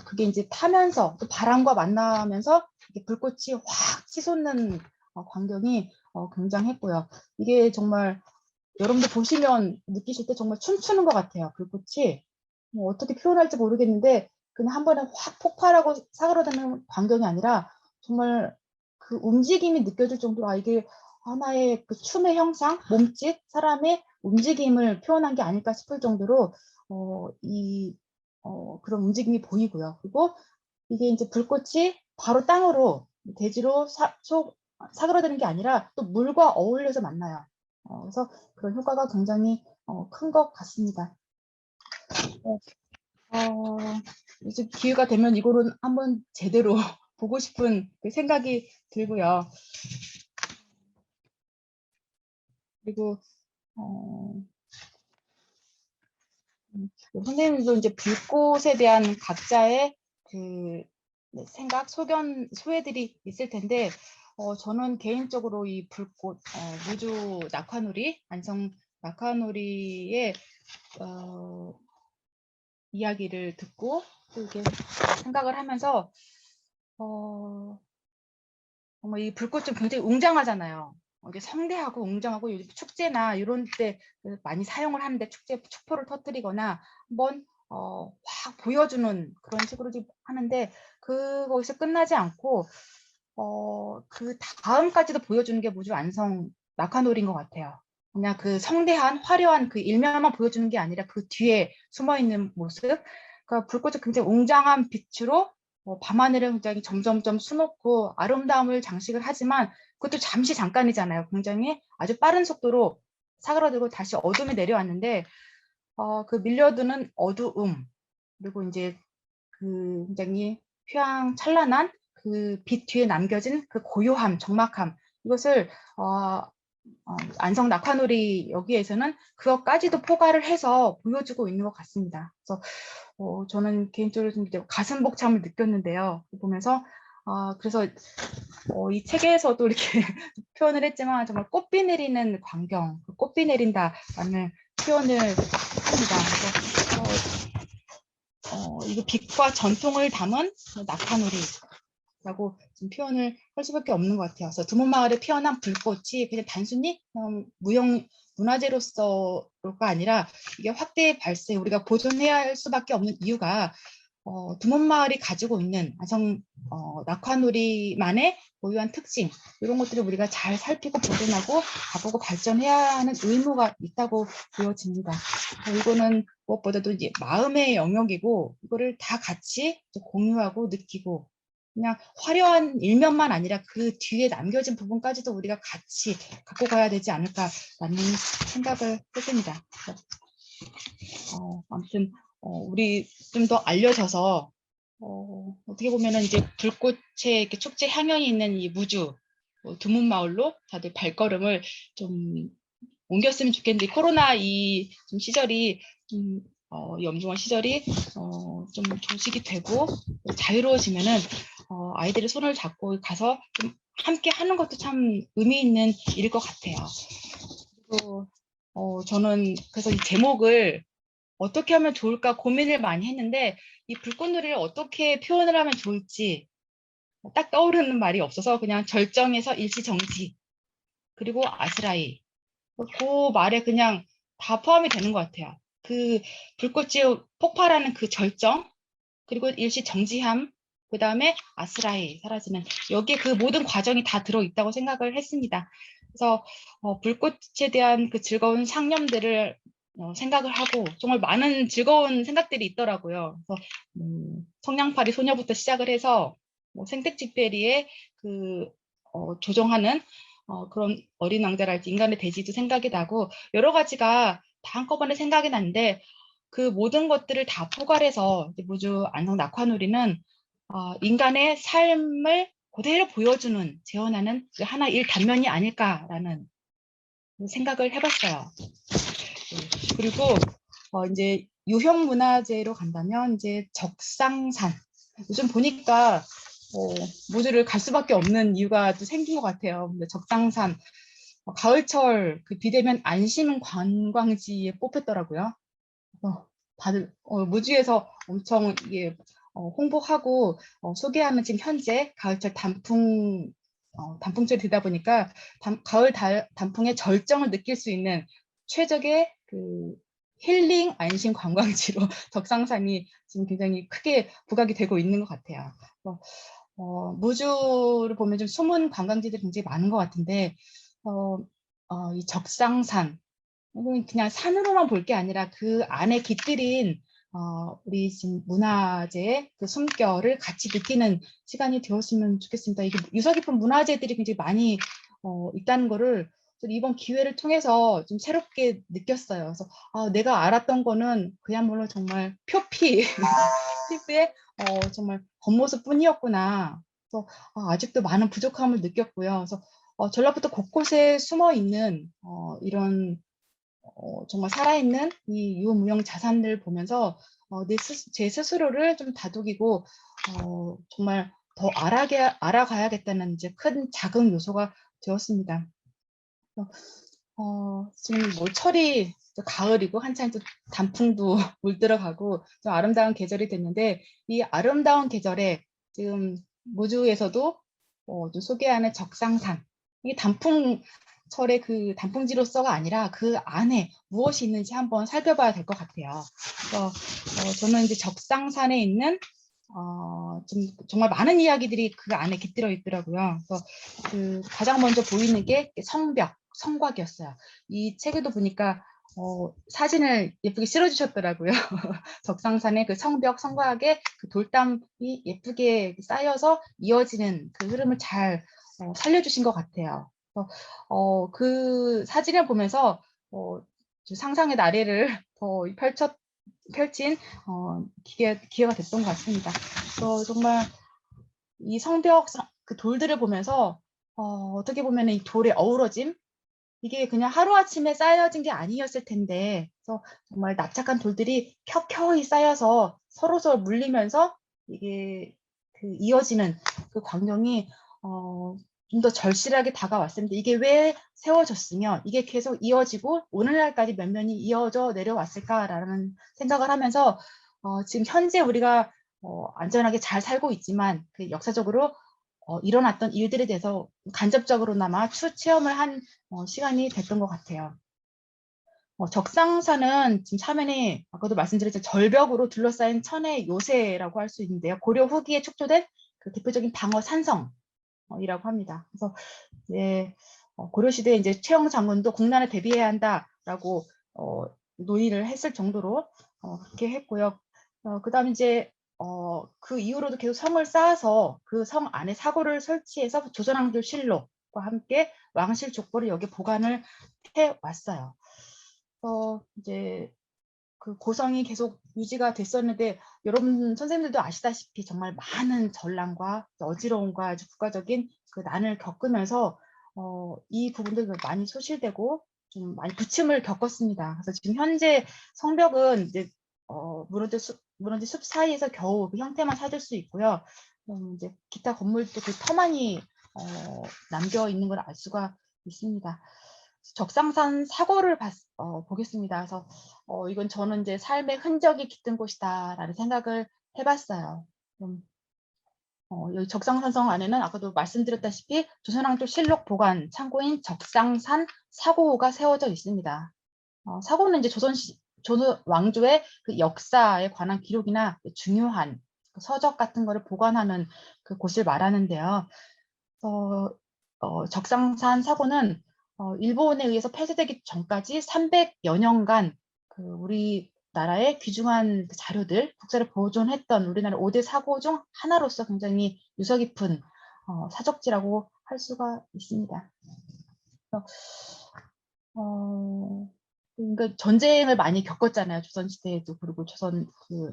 그게 이제 타면서 또 바람과 만나면서 이게 불꽃이 확 치솟는 광경이 굉장했고요. 이게 정말 여러분들 보시면 느끼실 때 정말 춤추는 것 같아요. 불꽃이 어떻게 표현할지 모르겠는데 그냥 한 번에 확 폭발하고 사그러드는 광경이 아니라 정말 그 움직임이 느껴질 정도로 이게 하나의 그 춤의 형상, 몸짓, 사람의 움직임을 표현한 게 아닐까 싶을 정도로 그런 움직임이 보이고요. 그리고 이게 이제 불꽃이 바로 땅으로 대지로 사그러드는 게 아니라 또 물과 어울려서 만나요. 그래서 그런 효과가 굉장히 큰 것 같습니다. 이제 기회가 되면 이거는 한번 제대로 보고 싶은 생각이 들고요. 그리고 선생님도 이제 불꽃에 대한 각자의 그 생각, 소회들이 있을 텐데 저는 개인적으로 이 불꽃, 무주 낙화놀이, 안성 낙화놀이의 이야기를 듣고 또 이렇게 생각을 하면서 정말 이 불꽃 좀 굉장히 웅장하잖아요. 이게 성대하고 웅장하고 요즘 축제나 이런 때 많이 사용을 하는데 축포를 터뜨리거나 한번 확 보여주는 그런 식으로 하는데 거기서 끝나지 않고 그 다음까지도 보여주는 게 무주 안성 낙화놀이인 것 같아요. 그냥 그 성대한 화려한 그 일면만 보여주는 게 아니라 그 뒤에 숨어 있는 모습. 그러니까 불꽃이 굉장히 웅장한 빛으로 밤하늘을 굉장히 점점점 수놓고 아름다움을 장식을 하지만 그것도 잠깐이잖아요. 굉장히 아주 빠른 속도로 사그라들고 다시 어둠이 내려왔는데 그 밀려드는 어두움 그리고 이제 그 굉장히 휘황찬란한 그 빛 뒤에 남겨진 그 고요함, 적막함 이것을 안성 낙화놀이 여기에서는 그것까지도 포괄을 해서 보여주고 있는 것 같습니다. 그래서 저는 개인적으로 좀 이제 가슴 벅참을 느꼈는데요. 보면서 그래서 이 책에서도 이렇게 표현을 했지만 정말 꽃비 내리는 광경, 꽃비 내린다라는 표현을 합니다. 그래서 이거 빛과 전통을 담은 낙화놀이라고 좀 표현을 할 수밖에 없는 것 같아요. 그래서 두문마을에 피어난 불꽃이 그냥 단순히 무형 문화재로서가 아니라 이게 확대 발생, 우리가 보존해야 할 수밖에 없는 이유가 두문마을이 가지고 있는 안성 낙화놀이만의 고유한 특징, 이런 것들을 우리가 잘 살피고 보존하고 가보고 발전해야 하는 의무가 있다고 보여집니다. 이거는 무엇보다도 이제 마음의 영역이고 이거를 다 같이 공유하고 느끼고 그냥 화려한 일면만 아니라 그 뒤에 남겨진 부분까지도 우리가 같이 갖고 가야 되지 않을까라는 생각을 했습니다. 아무튼 우리 좀 더 알려져서 어떻게 보면은 이제 불꽃의 이렇게 축제 향연이 있는 이 무주 두문마을로 다들 발걸음을 좀 옮겼으면 좋겠는데 코로나 이 좀 시절이 좀 염중한 시절이 좀 조식이 되고 자유로워지면은 아이들이 손을 잡고 가서 좀 함께 하는 것도 참 의미 있는 일일 것 같아요. 그리고 저는 그래서 이 제목을 어떻게 하면 좋을까 고민을 많이 했는데 이 불꽃놀이를 어떻게 표현을 하면 좋을지 딱 떠오르는 말이 없어서 그냥 절정에서 일시정지 그리고 아스라이 그 말에 그냥 다 포함이 되는 것 같아요. 그 불꽃이 폭발하는 그 절정 그리고 일시정지함 그 다음에 아스라이 사라지는 여기에 그 모든 과정이 다 들어있다고 생각을 했습니다. 그래서 불꽃에 대한 그 즐거운 상념들을 생각을 하고 정말 많은 즐거운 생각들이 있더라고요. 그래서 성냥팔이 소녀부터 시작을 해서 생택직베리의 그 조종하는 그런 어린 왕자랄지 인간의 대지도 생각이 나고 여러 가지가 다 한꺼번에 생각이 났는데 그 모든 것들을 다 포괄해서 무주 안성 낙화놀이는 인간의 삶을 그대로 보여주는 재현하는 그 하나 일 단면이 아닐까라는 생각을 해봤어요. 그리고 이제 유형 문화재로 간다면 이제 적상산 요즘 보니까 무주를 갈 수밖에 없는 이유가 또 생긴 것 같아요. 근데 적상산 가을철 그 비대면 안심 관광지에 뽑혔더라고요. 다들 무주에서 엄청 이게 홍보하고 소개하는 지금 현재 가을철 단풍철이 되다 보니까 가을 단풍의 절정을 느낄 수 있는 최적의 그 힐링 안심 관광지로 적상산이 지금 굉장히 크게 부각이 되고 있는 것 같아요. 무주를 보면 좀 숨은 관광지들이 굉장히 많은 것 같은데 이 적상산 그냥 산으로만 볼 게 아니라 그 안에 깃들인 우리 지금 문화재의 그 숨결을 같이 느끼는 시간이 되었으면 좋겠습니다. 이게 유서 깊은 문화재들이 굉장히 많이 있다는 거를 이번 기회를 통해서 좀 새롭게 느꼈어요. 그래서 내가 알았던 거는 그야말로 정말 표피, 피부의 정말 겉모습뿐이었구나. 그래서 아직도 많은 부족함을 느꼈고요. 그래서 전라북도 곳곳에 숨어 있는 이런 정말 살아있는 이 유무형 자산들을 보면서 제 스스로를 좀 다독이고 정말 더 알아가야겠다는 이제 큰 자극 요소가 되었습니다. 지금 뭐 철이 가을이고 한창 또 단풍도 물들어가고 좀 아름다운 계절이 됐는데 이 아름다운 계절에 지금 무주에서도 좀 소개하는 적상산 이 단풍철의 그 단풍지로서가 아니라 그 안에 무엇이 있는지 한번 살펴봐야 될 것 같아요. 그래서 저는 이제 적상산에 있는 좀 정말 많은 이야기들이 그 안에 깃들어 있더라고요. 그래서 그 가장 먼저 보이는 게 성벽, 성곽이었어요. 이 책에도 보니까 사진을 예쁘게 실어주셨더라고요. 적상산의 그 성벽, 성곽에 그 돌담이 예쁘게 쌓여서 이어지는 그 흐름을 잘 살려주신 것 같아요. 그래서 그 사진을 보면서 상상의 나래를 더 펼친 기회가 됐던 것 같습니다. 정말 이 성벽 그 돌들을 보면서 어떻게 보면 이 돌의 어우러짐 이게 그냥 하루아침에 쌓여진 게 아니었을 텐데, 그래서 정말 납작한 돌들이 켜켜이 쌓여서 서로서로 물리면서 이게 그 이어지는 그 광경이 좀 더 절실하게 다가왔습니다. 이게 왜 세워졌으면 이게 계속 이어지고 오늘날까지 몇 면이 이어져 내려왔을까라는 생각을 하면서 지금 현재 우리가 안전하게 잘 살고 있지만 그 역사적으로 일어났던 일들에 대해서 간접적으로나마 체험을 한 시간이 됐던 것 같아요. 적상산은 지금 사면에 아까도 말씀드렸죠. 절벽으로 둘러싸인 천의 요새라고 할 수 있는데요. 고려 후기에 축조된 그 대표적인 방어 산성이라고 합니다. 그래서 이제 고려 시대에 이제 최영 장군도 국난에 대비해야 한다라고 논의를 했을 정도로 그렇게 했고요. 그다음 이제 그 이후로도 계속 성을 쌓아서 그 성 안에 사고를 설치해서 조선왕조 실록과 함께 왕실 족보를 여기 보관을 해 왔어요. 이제 그 고성이 계속 유지가 됐었는데 여러분 선생님들도 아시다시피 정말 많은 전랑과 어지러움과 아주 국가적인 그 난을 겪으면서 이 부분들 많이 소실되고 좀 많이 부침을 겪었습니다. 그래서 지금 현재 성벽은 이제 무너진 숲 사이에서 겨우 그 형태만 찾을 수 있고요. 이제 기타 건물도 그 터만이 남겨 있는 걸 알 수가 있습니다. 적상산 사고를 보겠습니다. 그래서 이건 저는 이제 삶의 흔적이 깃든 곳이다라는 생각을 해봤어요. 여기 적상산성 안에는 아까도 말씀드렸다시피 조선왕조 실록 보관 창고인 적상산 사고가 세워져 있습니다. 사고는 이제 조선 왕조의 그 역사에 관한 기록이나 중요한 그 서적 같은 거를 보관하는 그 곳을 말하는데요. 적상산 사고는 일본에 의해서 폐쇄되기 전까지 300여 년간 그 우리나라의 귀중한 그 자료들, 국사를 보존했던 우리나라 5대 사고 중 하나로서 굉장히 유서 깊은 사적지라고 할 수가 있습니다. 그러니까 전쟁을 많이 겪었잖아요. 조선시대에도 그리고 조선 그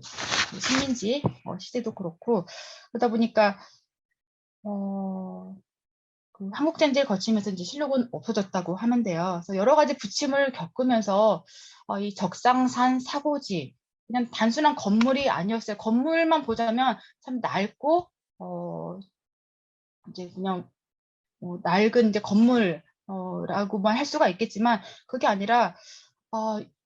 식민지 시대도 그렇고 그러다 보니까 그 한국전쟁을 거치면서 이제 실록은 없어졌다고 하는데요. 그래서 여러 가지 부침을 겪으면서 이 적상산 사고지 그냥 단순한 건물이 아니었어요. 건물만 보자면 참 낡고 이제 그냥 낡은 이제 건물라고만 할 수가 있겠지만 그게 아니라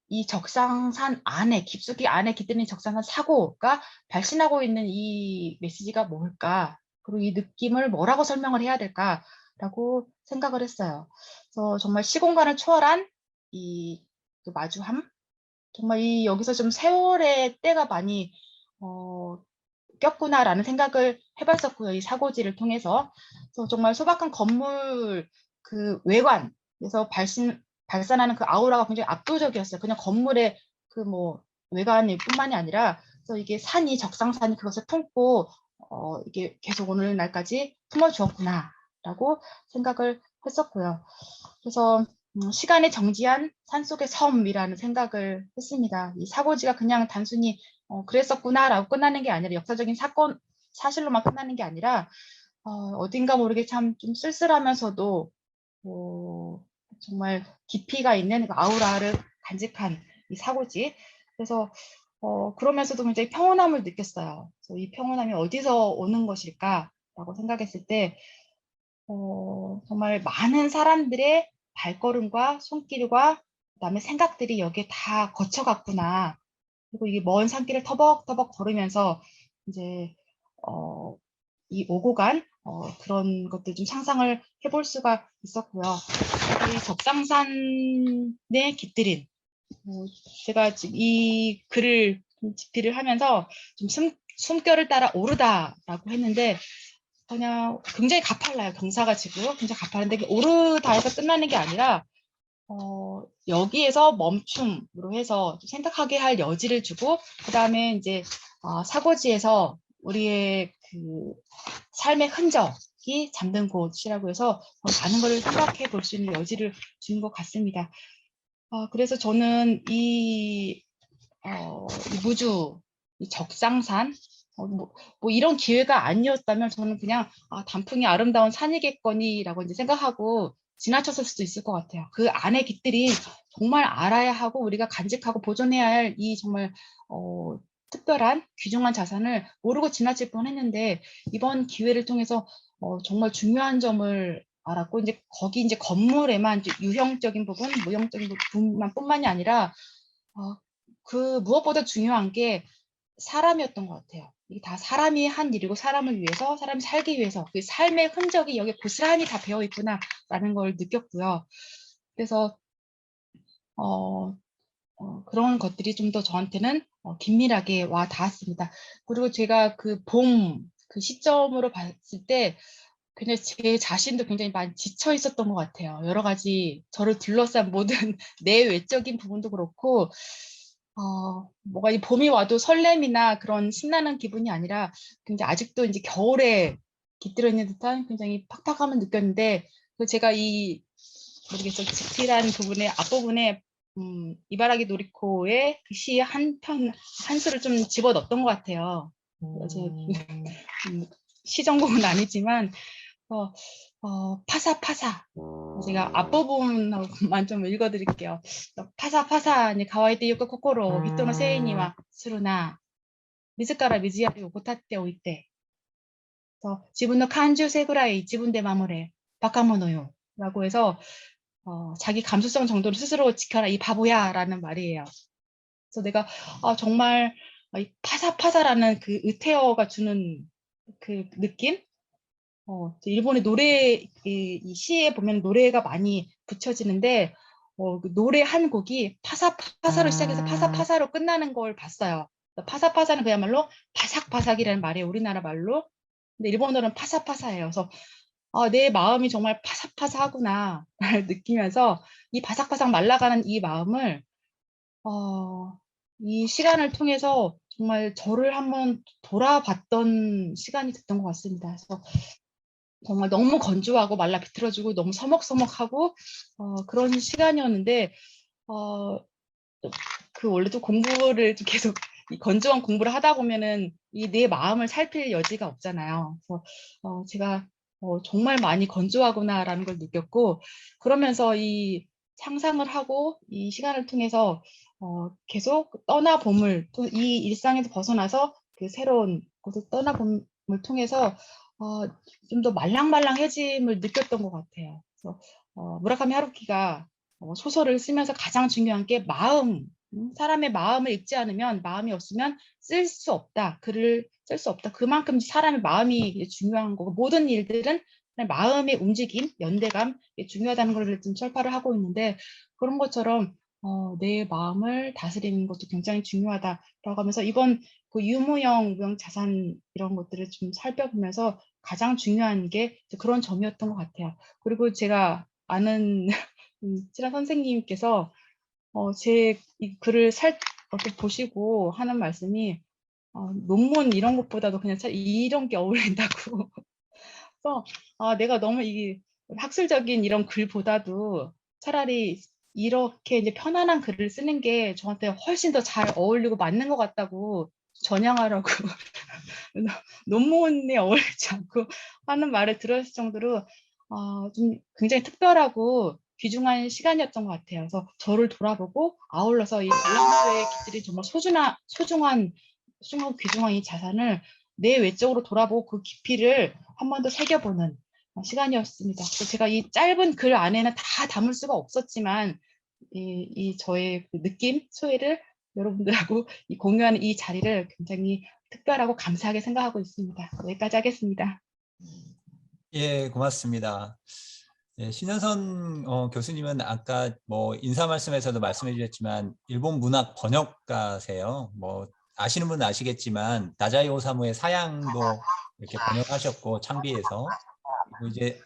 이 적상산 안에 깊숙이 안에 깃드는 적상산 사고가 발신하고 있는 이 메시지가 뭘까? 그리고 이 느낌을 뭐라고 설명을 해야 될까라고 생각을 했어요. 그래서 정말 시공간을 초월한 이 그 마주함, 정말 이 여기서 좀 세월의 때가 많이 꼈구나라는 생각을 해봤었고요. 이 사고지를 통해서. 그래서 정말 소박한 건물 그 외관에서 발산하는 그 아우라가 굉장히 압도적이었어요. 그냥 건물의 그 뭐 외관일 뿐만이 아니라 그래서 이게 산이 적상산이 그것을 품고 이게 계속 오늘날까지 품어주었구나라고 생각을 했었고요. 그래서 시간에 정지한 산속의 섬이라는 생각을 했습니다. 이 사고지가 그냥 단순히 그랬었구나라고 끝나는 게 아니라 역사적인 사실로만 끝나는 게 아니라 어딘가 모르게 참 좀 쓸쓸하면서도 정말 깊이가 있는 그 아우라를 간직한 이 사고지. 그래서 그러면서도 굉장히 평온함을 느꼈어요. 그래서 이 평온함이 어디서 오는 것일까라고 생각했을 때 정말 많은 사람들의 발걸음과 손길과 그다음에 생각들이 여기에 다 거쳐갔구나. 그리고 이게 먼 산길을 터벅터벅 걸으면서 이제 이 오고 간 그런 것들 좀 상상을 해볼 수가 있었고요. 이 적상산에 깃들인 제가 지금 이 글을 집필을 하면서 좀 숨결을 따라 오르다라고 했는데 그냥 굉장히 가팔라요. 경사가 지금 굉장히 가파른데 오르다에서 끝나는 게 아니라 여기에서 멈춤으로 해서 생각하게 할 여지를 주고 그 다음에 이제 사고지에서 우리의 그 삶의 흔적이 잠든 곳이라고 해서 많은 것을 생각해 볼 수 있는 여지를 주는 것 같습니다. 그래서 저는 이 무주, 이 적상산 뭐 이런 기회가 아니었다면 저는 그냥 단풍이 아름다운 산이겠거니라고 이제 생각하고 지나쳤을 수도 있을 것 같아요. 그 안의 깃들이 정말 알아야 하고 우리가 간직하고 보존해야 할 이 정말 특별한 귀중한 자산을 모르고 지나칠 뻔했는데 이번 기회를 통해서 정말 중요한 점을 알았고 이제 거기 이제 건물에만 이제 유형적인 부분, 무형적인 부분만뿐만이 아니라 그 무엇보다 중요한 게 사람이었던 것 같아요. 이게 다 사람이 한 일이고 사람을 위해서, 사람이 살기 위해서 그 삶의 흔적이 여기 고스란히 다 배어 있구나라는 걸 느꼈고요. 그래서 그런 것들이 좀 더 저한테는 긴밀하게 와 닿았습니다. 그리고 제가 그 그 시점으로 봤을 때 굉장히 제 자신도 굉장히 많이 지쳐 있었던 것 같아요. 여러 가지 저를 둘러싼 모든 내외적인 부분도 그렇고 뭐가 이 봄이 와도 설렘이나 그런 신나는 기분이 아니라 굉장히 아직도 이제 겨울에 깃들어 있는 듯한 굉장히 팍팍함을 느꼈는데 제가 이 모르겠어요. 지필한 부분의 앞부분에 이바라기 노리코의 그 시 한 수를 좀 집어 넣었던 것 같아요. 시 전공은 아니지만 파사파사 제가 앞부분만 좀 읽어드릴게요. 파사파사 니 가와이테 요코 코코로 히토노 세이니와 스루나 미즈카라 미즈야리 오고타테 오이테 지분의 칸주세 구라이 지분대 마무레 바카모노요 라고 해서 자기 감수성 정도를 스스로 지켜라 이 바보야 라는 말이에요. 그래서 내가 정말 이 파사파사라는 그 의태어가 주는 그 느낌? 일본의 노래, 이 시에 보면 노래가 많이 붙여지는데, 그 노래 한 곡이 파사파사로 시작해서 파사파사로 끝나는 걸 봤어요. 파사파사는 그야말로 바삭바삭이라는 말이에요. 우리나라 말로. 근데 일본어는 파사파사예요. 그래서 내 마음이 정말 파삭파삭하구나 느끼면서 이 바삭바삭 말라가는 이 마음을 이 시간을 통해서 정말 저를 한번 돌아봤던 시간이 됐던 것 같습니다. 그래서 정말 너무 건조하고 말라 비틀어지고 너무 서먹서먹하고 그런 시간이었는데 그 원래도 공부를 좀 계속 이 건조한 공부를 하다 보면은 이 내 마음을 살필 여지가 없잖아요. 그래서 제가 정말 많이 건조하구나라는 걸 느꼈고 그러면서 이 상상을 하고 이 시간을 통해서 계속 떠나봄을 이 일상에서 벗어나서 그 새로운 곳을 떠나봄을 통해서 좀 더 말랑말랑해짐을 느꼈던 것 같아요. 그래서 무라카미 하루키가 소설을 쓰면서 가장 중요한 게 마음, 사람의 마음을 읽지 않으면 마음이 없으면 쓸 수 없다. 글을 쓸 수 없다. 그만큼 사람의 마음이 중요한 거고 모든 일들은 마음의 움직임, 연대감 중요하다는 걸 좀 철파를 하고 있는데 그런 것처럼 내 마음을 다스리는 것도 굉장히 중요하다라고 하면서 이번 그 유무형, 무형 자산 이런 것들을 좀 살펴보면서 가장 중요한 게 그런 점이었던 것 같아요. 그리고 제가 아는 친한 선생님께서 제 이 글을 이렇게 보시고 하는 말씀이 논문 이런 것보다도 그냥 이런 게 어울린다고. 그래서 내가 너무 이 학술적인 이런 글보다도 차라리 이렇게 이제 편안한 글을 쓰는 게 저한테 훨씬 더 잘 어울리고 맞는 것 같다고 전향하라고 논문에 어울리지 않고 하는 말을 들었을 정도로 좀 굉장히 특별하고 귀중한 시간이었던 것 같아요. 그래서 저를 돌아보고 아울러서 이 관람소의 깃들이 정말 소중한 귀중한 이 자산을 내 외적으로 돌아보고 그 깊이를 한 번 더 새겨보는 시간이었습니다. 그래서 제가 이 짧은 글 안에는 다 담을 수가 없었지만 이 저의 그 느낌, 소회를 여러분들하고 공유하는 이 자리를 굉장히 특별하고 감사하게 생각하고 있습니다. 여기까지 하겠습니다. 예, 고맙습니다. 예, 신현선 교수님은 아까 뭐 인사 말씀에서도 말씀해 주셨지만 일본 문학 번역가세요. 뭐 아시는 분은 아시겠지만 다자이 오사무의 사양도 이렇게 번역하셨고 창비해서 그리고 이제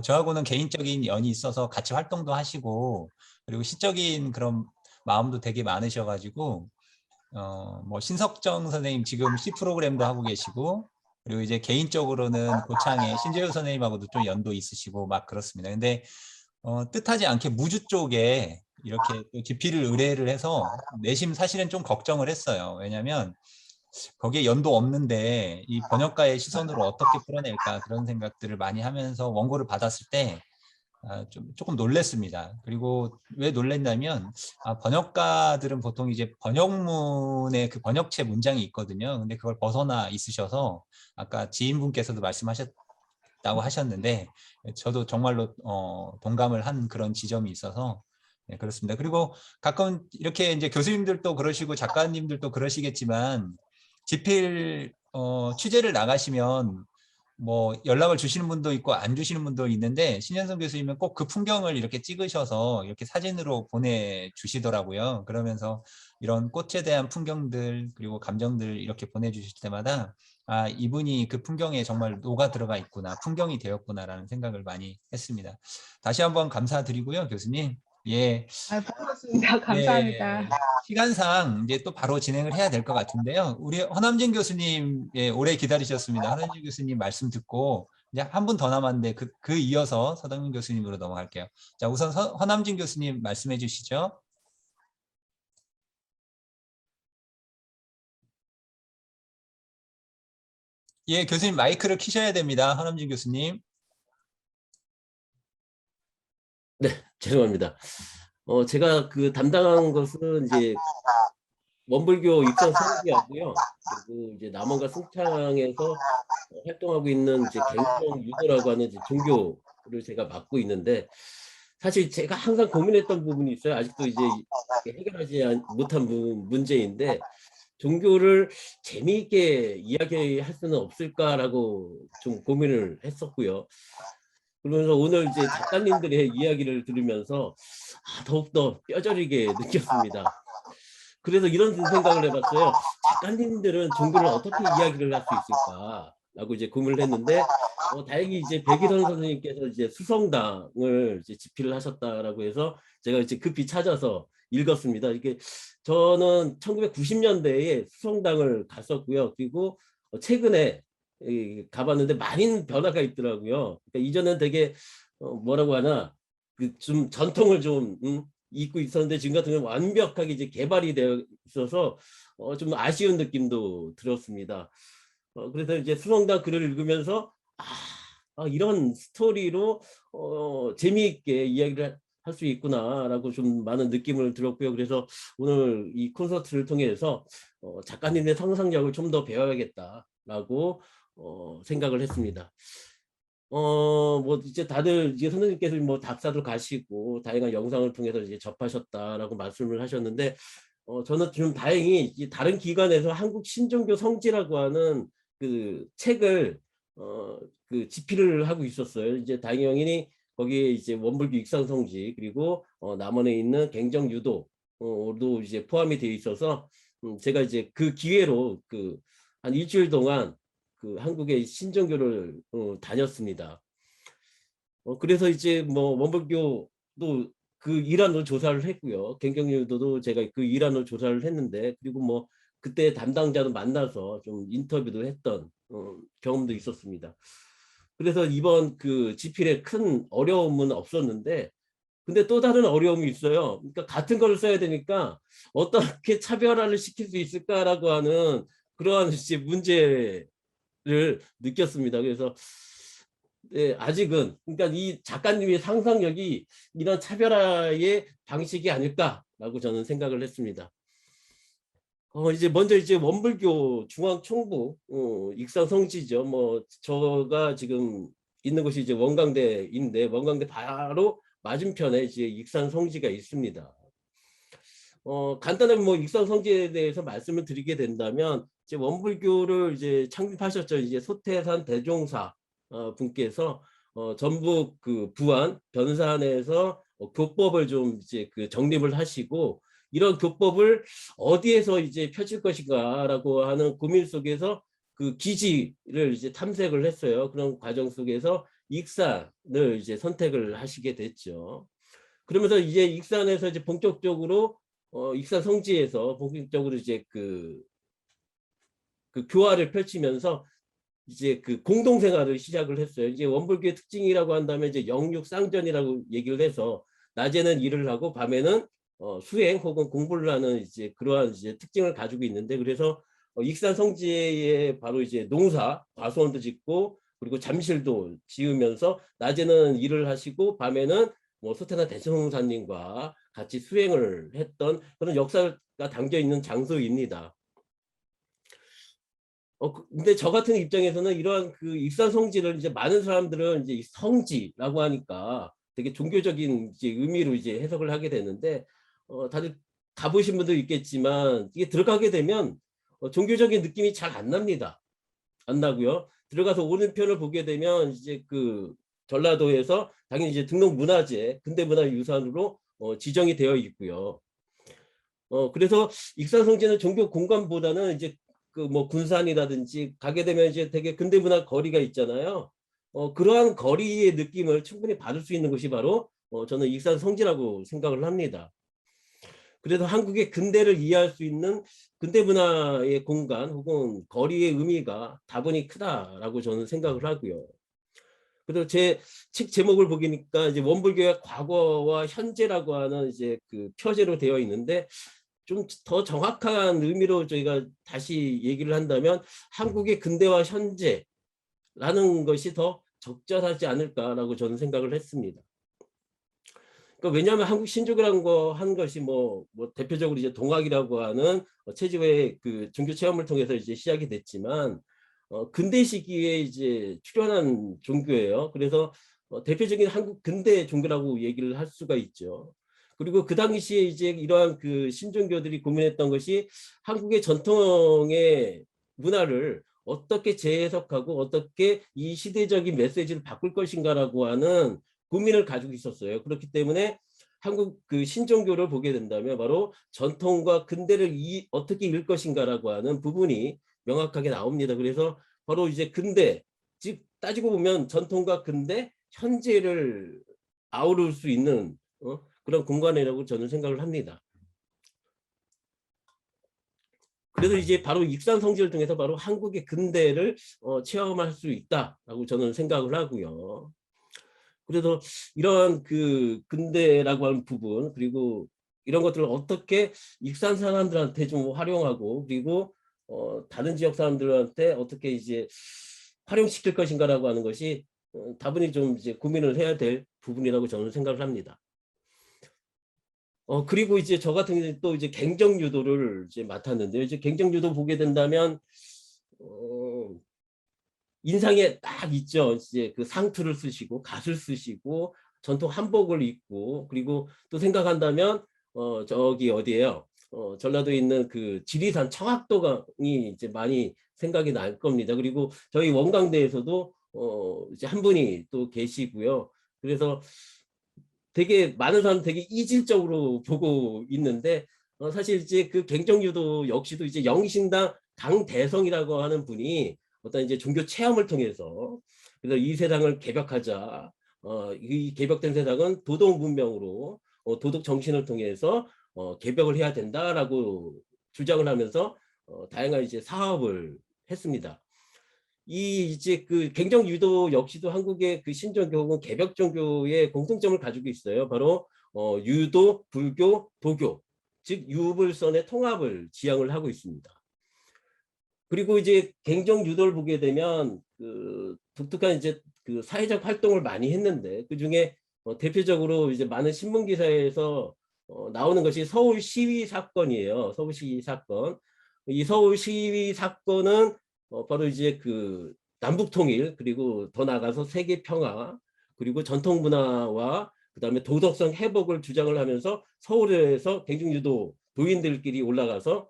저하고는 개인적인 연이 있어서 같이 활동도 하시고 그리고 시적인 그런 마음도 되게 많으셔가지고 뭐 신석정 선생님 지금 C 프로그램도 하고 계시고 그리고 이제 개인적으로는 고창의 신재유 선생님하고도 좀 연도 있으시고 막 그렇습니다. 근데 뜻하지 않게 무주 쪽에 이렇게 또 기피를 의뢰를 해서 내심 사실은 좀 걱정을 했어요. 왜냐하면 거기에 연도 없는데 이 번역가의 시선으로 어떻게 풀어낼까 그런 생각들을 많이 하면서 원고를 받았을 때 조금 놀랬습니다. 그리고 왜 놀랬냐면 번역가들은 보통 이제 번역문의 그 번역체 문장이 있거든요. 근데 그걸 벗어나 있으셔서 아까 지인분께서도 말씀하셨다고 하셨는데 저도 정말로 동감을 한 그런 지점이 있어서 네, 그렇습니다. 그리고 가끔 이렇게 이제 교수님들도 그러시고 작가님들도 그러시겠지만 집필 취재를 나가시면 뭐 연락을 주시는 분도 있고 안 주시는 분도 있는데 신현성 교수님은 꼭 그 풍경을 이렇게 찍으셔서 이렇게 사진으로 보내주시더라고요. 그러면서 이런 꽃에 대한 풍경들 그리고 감정들 이렇게 보내주실 때마다 이분이 그 풍경에 정말 녹아 들어가 있구나, 풍경이 되었구나라는 생각을 많이 했습니다. 다시 한번 감사드리고요, 교수님. 예. 반갑습니다. 예, 감사합니다. 시간상 이제 또 바로 진행을 해야 될 것 같은데요. 우리 허남진 교수님 오래 기다리셨습니다. 허남진 교수님 말씀 듣고 이제 한 분 더 남았는데 그 이어서 서동민 교수님으로 넘어갈게요. 자, 우선 허남진 교수님 말씀해 주시죠. 예, 교수님 마이크를 켜셔야 됩니다. 허남진 교수님. 네, 죄송합니다. 제가 그 담당한 것은 이제 원불교 입산 성지하고요. 그리고 이제 남원과 승창에서 활동하고 있는 이제 갱정 유도라고 하는 이제 종교를 제가 맡고 있는데 사실 제가 항상 고민했던 부분이 있어요. 아직도 이제 해결하지 못한 문제인데 종교를 재미있게 이야기할 수는 없을까라고 좀 고민을 했었고요. 그러면서 오늘 이제 작가님들의 이야기를 들으면서 더욱더 뼈저리게 느꼈습니다. 그래서 이런 생각을 해봤어요. 작가님들은 종교를 어떻게 이야기를 할 수 있을까라고 이제 고민을 했는데 다행히 이제 백일원 선생님께서 이제 수성당을 이제 집필을 하셨다라고 해서 제가 이제 급히 찾아서 읽었습니다. 이게 저는 1990년대에 수성당을 갔었고요. 그리고 최근에 가봤는데 많은 변화가 있더라고요. 그러니까 이전엔 되게 뭐라고 하나 그 좀 전통을 좀 잊고 있었는데 지금 같은 경우는 완벽하게 이제 개발이 되어 있어서 좀 아쉬운 느낌도 들었습니다. 그래서 이제 수성당 글을 읽으면서 이런 스토리로 재미있게 이야기를 할 수 있구나라고 좀 많은 느낌을 들었고요. 그래서 오늘 이 콘서트를 통해서 작가님의 상상력을 좀 더 배워야겠다라고 생각을 했습니다. 뭐 이제 다들 이제 선생님께서 뭐 답사도 가시고 다양한 영상을 통해서 이제 접하셨다라고 말씀을 하셨는데 저는 좀 다행히 다른 기관에서 한국 신종교 성지라고 하는 그 책을 그 집필을 하고 있었어요. 이제 당연히 거기에 이제 원불교 익산성지 그리고 남원에 있는 갱정유도도 이제 포함이 되어 있어서 제가 이제 그 기회로 그 한 일주일 동안 그 한국의 신종교를 다녔습니다. 그래서 이제 뭐 원불교도 그 이란으로 조사를 했고요. 갱정유도도 제가 그 이란으로 조사를 했는데 그리고 뭐 그때 담당자도 만나서 좀 인터뷰도 했던 경험도 있었습니다. 그래서 이번 그 집필에 큰 어려움은 없었는데 근데 또 다른 어려움이 있어요. 그러니까 같은 걸 써야 되니까 어떻게 차별화를 시킬 수 있을까라고 하는 그러한 이제 문제를 느꼈습니다. 그래서 네, 아직은 그러니까 이 작가님의 상상력이 이런 차별화의 방식이 아닐까라고 저는 생각을 했습니다. 이제 먼저 이제 원불교 중앙총부 익산성지죠. 뭐 저가 지금 있는 곳이 이제 원광대인데 원광대 바로 맞은편에 이제 익산성지가 있습니다. 간단하게 뭐 익산성지에 대해서 말씀을 드리게 된다면 이제 원불교를 이제 창립하셨죠. 이제 소태산 대종사 분께서 전북 그 부안 변산에서 교법을 좀 이제 그 정립을 하시고 이런 교법을 어디에서 이제 펼칠 것인가라고 하는 고민 속에서 그 기지를 이제 탐색을 했어요. 그런 과정 속에서 익산을 이제 선택을 하시게 됐죠. 그러면서 이제 익산에서 이제 본격적으로 익산 성지에서 본격적으로 이제 그 교화를 펼치면서 이제 그 공동생활을 시작을 했어요. 이제 원불교의 특징이라고 한다면 이제 영육상전이라고 얘기를 해서 낮에는 일을 하고 밤에는 수행 혹은 공부를 하는 이제 그러한 이제 특징을 가지고 있는데 그래서 익산 성지에 바로 이제 농사 과수원도 짓고 그리고 잠실도 지으면서 낮에는 일을 하시고 밤에는 뭐 소태나 대천홍사님과 같이 수행을 했던 그런 역사가 담겨 있는 장소입니다. 근데 저 같은 입장에서는 이러한 그 익산 성지를 이제 많은 사람들은 이제 이 성지라고 하니까 되게 종교적인 이제 의미로 이제 해석을 하게 되는데, 다들 가보신 분도 있겠지만 이게 들어가게 되면 종교적인 느낌이 잘 안 납니다. 안 나고요. 들어가서 오른편을 보게 되면 이제 그 전라도에서 당연히 이제 등록문화재 근대문화유산으로 지정이 되어 있고요. 그래서 익산 성지는 종교 공간보다는 이제 그 뭐 군산이라든지 가게 되면 이제 되게 근대문화 거리가 있잖아요. 그러한 거리의 느낌을 충분히 받을 수 있는 것이 바로 저는 익산 성지라고 생각을 합니다. 그래서 한국의 근대를 이해할 수 있는 근대 문화의 공간 혹은 거리의 의미가 다분히 크다라고 저는 생각을 하고요. 그래서 제 책 제목을 보니까 이제 원불교의 과거와 현재라고 하는 이제 그 표제로 되어 있는데, 좀 더 정확한 의미로 저희가 다시 얘기를 한다면 한국의 근대와 현재라는 것이 더 적절하지 않을까라고 저는 생각을 했습니다. 그러니까 왜냐하면 한국 신조교라는 거 한 것이 뭐 대표적으로 이제 동학이라고 하는 체지의 그 종교 체험을 통해서 이제 시작이 됐지만, 근대 시기에 이제 출현한 종교예요. 그래서 대표적인 한국 근대 종교라고 얘기를 할 수가 있죠. 그리고 그 당시에 이제 이러한 그 신종교들이 고민했던 것이 한국의 전통의 문화를 어떻게 재해석하고 어떻게 이 시대적인 메시지를 바꿀 것인가라고 하는 고민을 가지고 있었어요. 그렇기 때문에 한국 그 신종교를 보게 된다면 바로 전통과 근대를 어떻게 읽을 것인가라고 하는 부분이 명확하게 나옵니다. 그래서 바로 이제 근대, 즉 따지고 보면 전통과 근대, 현재를 아우를 수 있는 그런 공간이라고 저는 생각을 합니다. 그래서 이제 바로 익산 성지를 통해서 바로 한국의 근대를 체험할 수 있다라고 저는 생각을 하고요. 그래서 이런 그 근대라고 하는 부분, 그리고 이런 것들을 어떻게 익산 사람들한테 좀 활용하고, 그리고 다른 지역 사람들한테 어떻게 이제 활용시킬 것인가라고 하는 것이 다분히 좀 이제 고민을 해야 될 부분이라고 저는 생각을 합니다. 그리고 이제 저 같은 경우는 또 이제 갱정 유도를 이제 맡았는데요. 이제 갱정 유도 보게 된다면 인상에 딱 있죠. 이제 그 상투를 쓰시고 갓을 쓰시고 전통 한복을 입고, 그리고 또 생각한다면 저기 어디예요? 전라도에 있는 그 지리산 청학도강이 이제 많이 생각이 날 겁니다. 그리고 저희 원광대에서도 이제 한 분이 또 계시고요. 그래서 되게 많은 사람 되게 이질적으로 보고 있는데, 사실 이제 그 갱정유도 역시도 이제 영신당 강대성이라고 하는 분이 어떤 이제 종교 체험을 통해서, 그래서 이 세상을 개벽하자, 이 개벽된 세상은 도덕 문명으로 도덕 정신을 통해서 개벽을 해야 된다라고 주장을 하면서 다양한 이제 사업을 했습니다. 이 이제 그 갱정 유도 역시도 한국의 그 신종교 개벽 종교의 공통점을 가지고 있어요. 바로 유도, 불교, 도교, 즉 유불선의 통합을 지향을 하고 있습니다. 그리고 이제 갱정 유도를 보게 되면 그 독특한 이제 그 사회적 활동을 많이 했는데, 그 중에 대표적으로 이제 많은 신문 기사에서 나오는 것이 서울 시위 사건이에요. 서울 시위 사건. 이 서울 시위 사건은 바로 이제 그 남북 통일, 그리고 더 나아가서 세계 평화, 그리고 전통 문화와 그다음에 도덕성 회복을 주장을 하면서 서울에서 갱정유도 도인들끼리 올라가서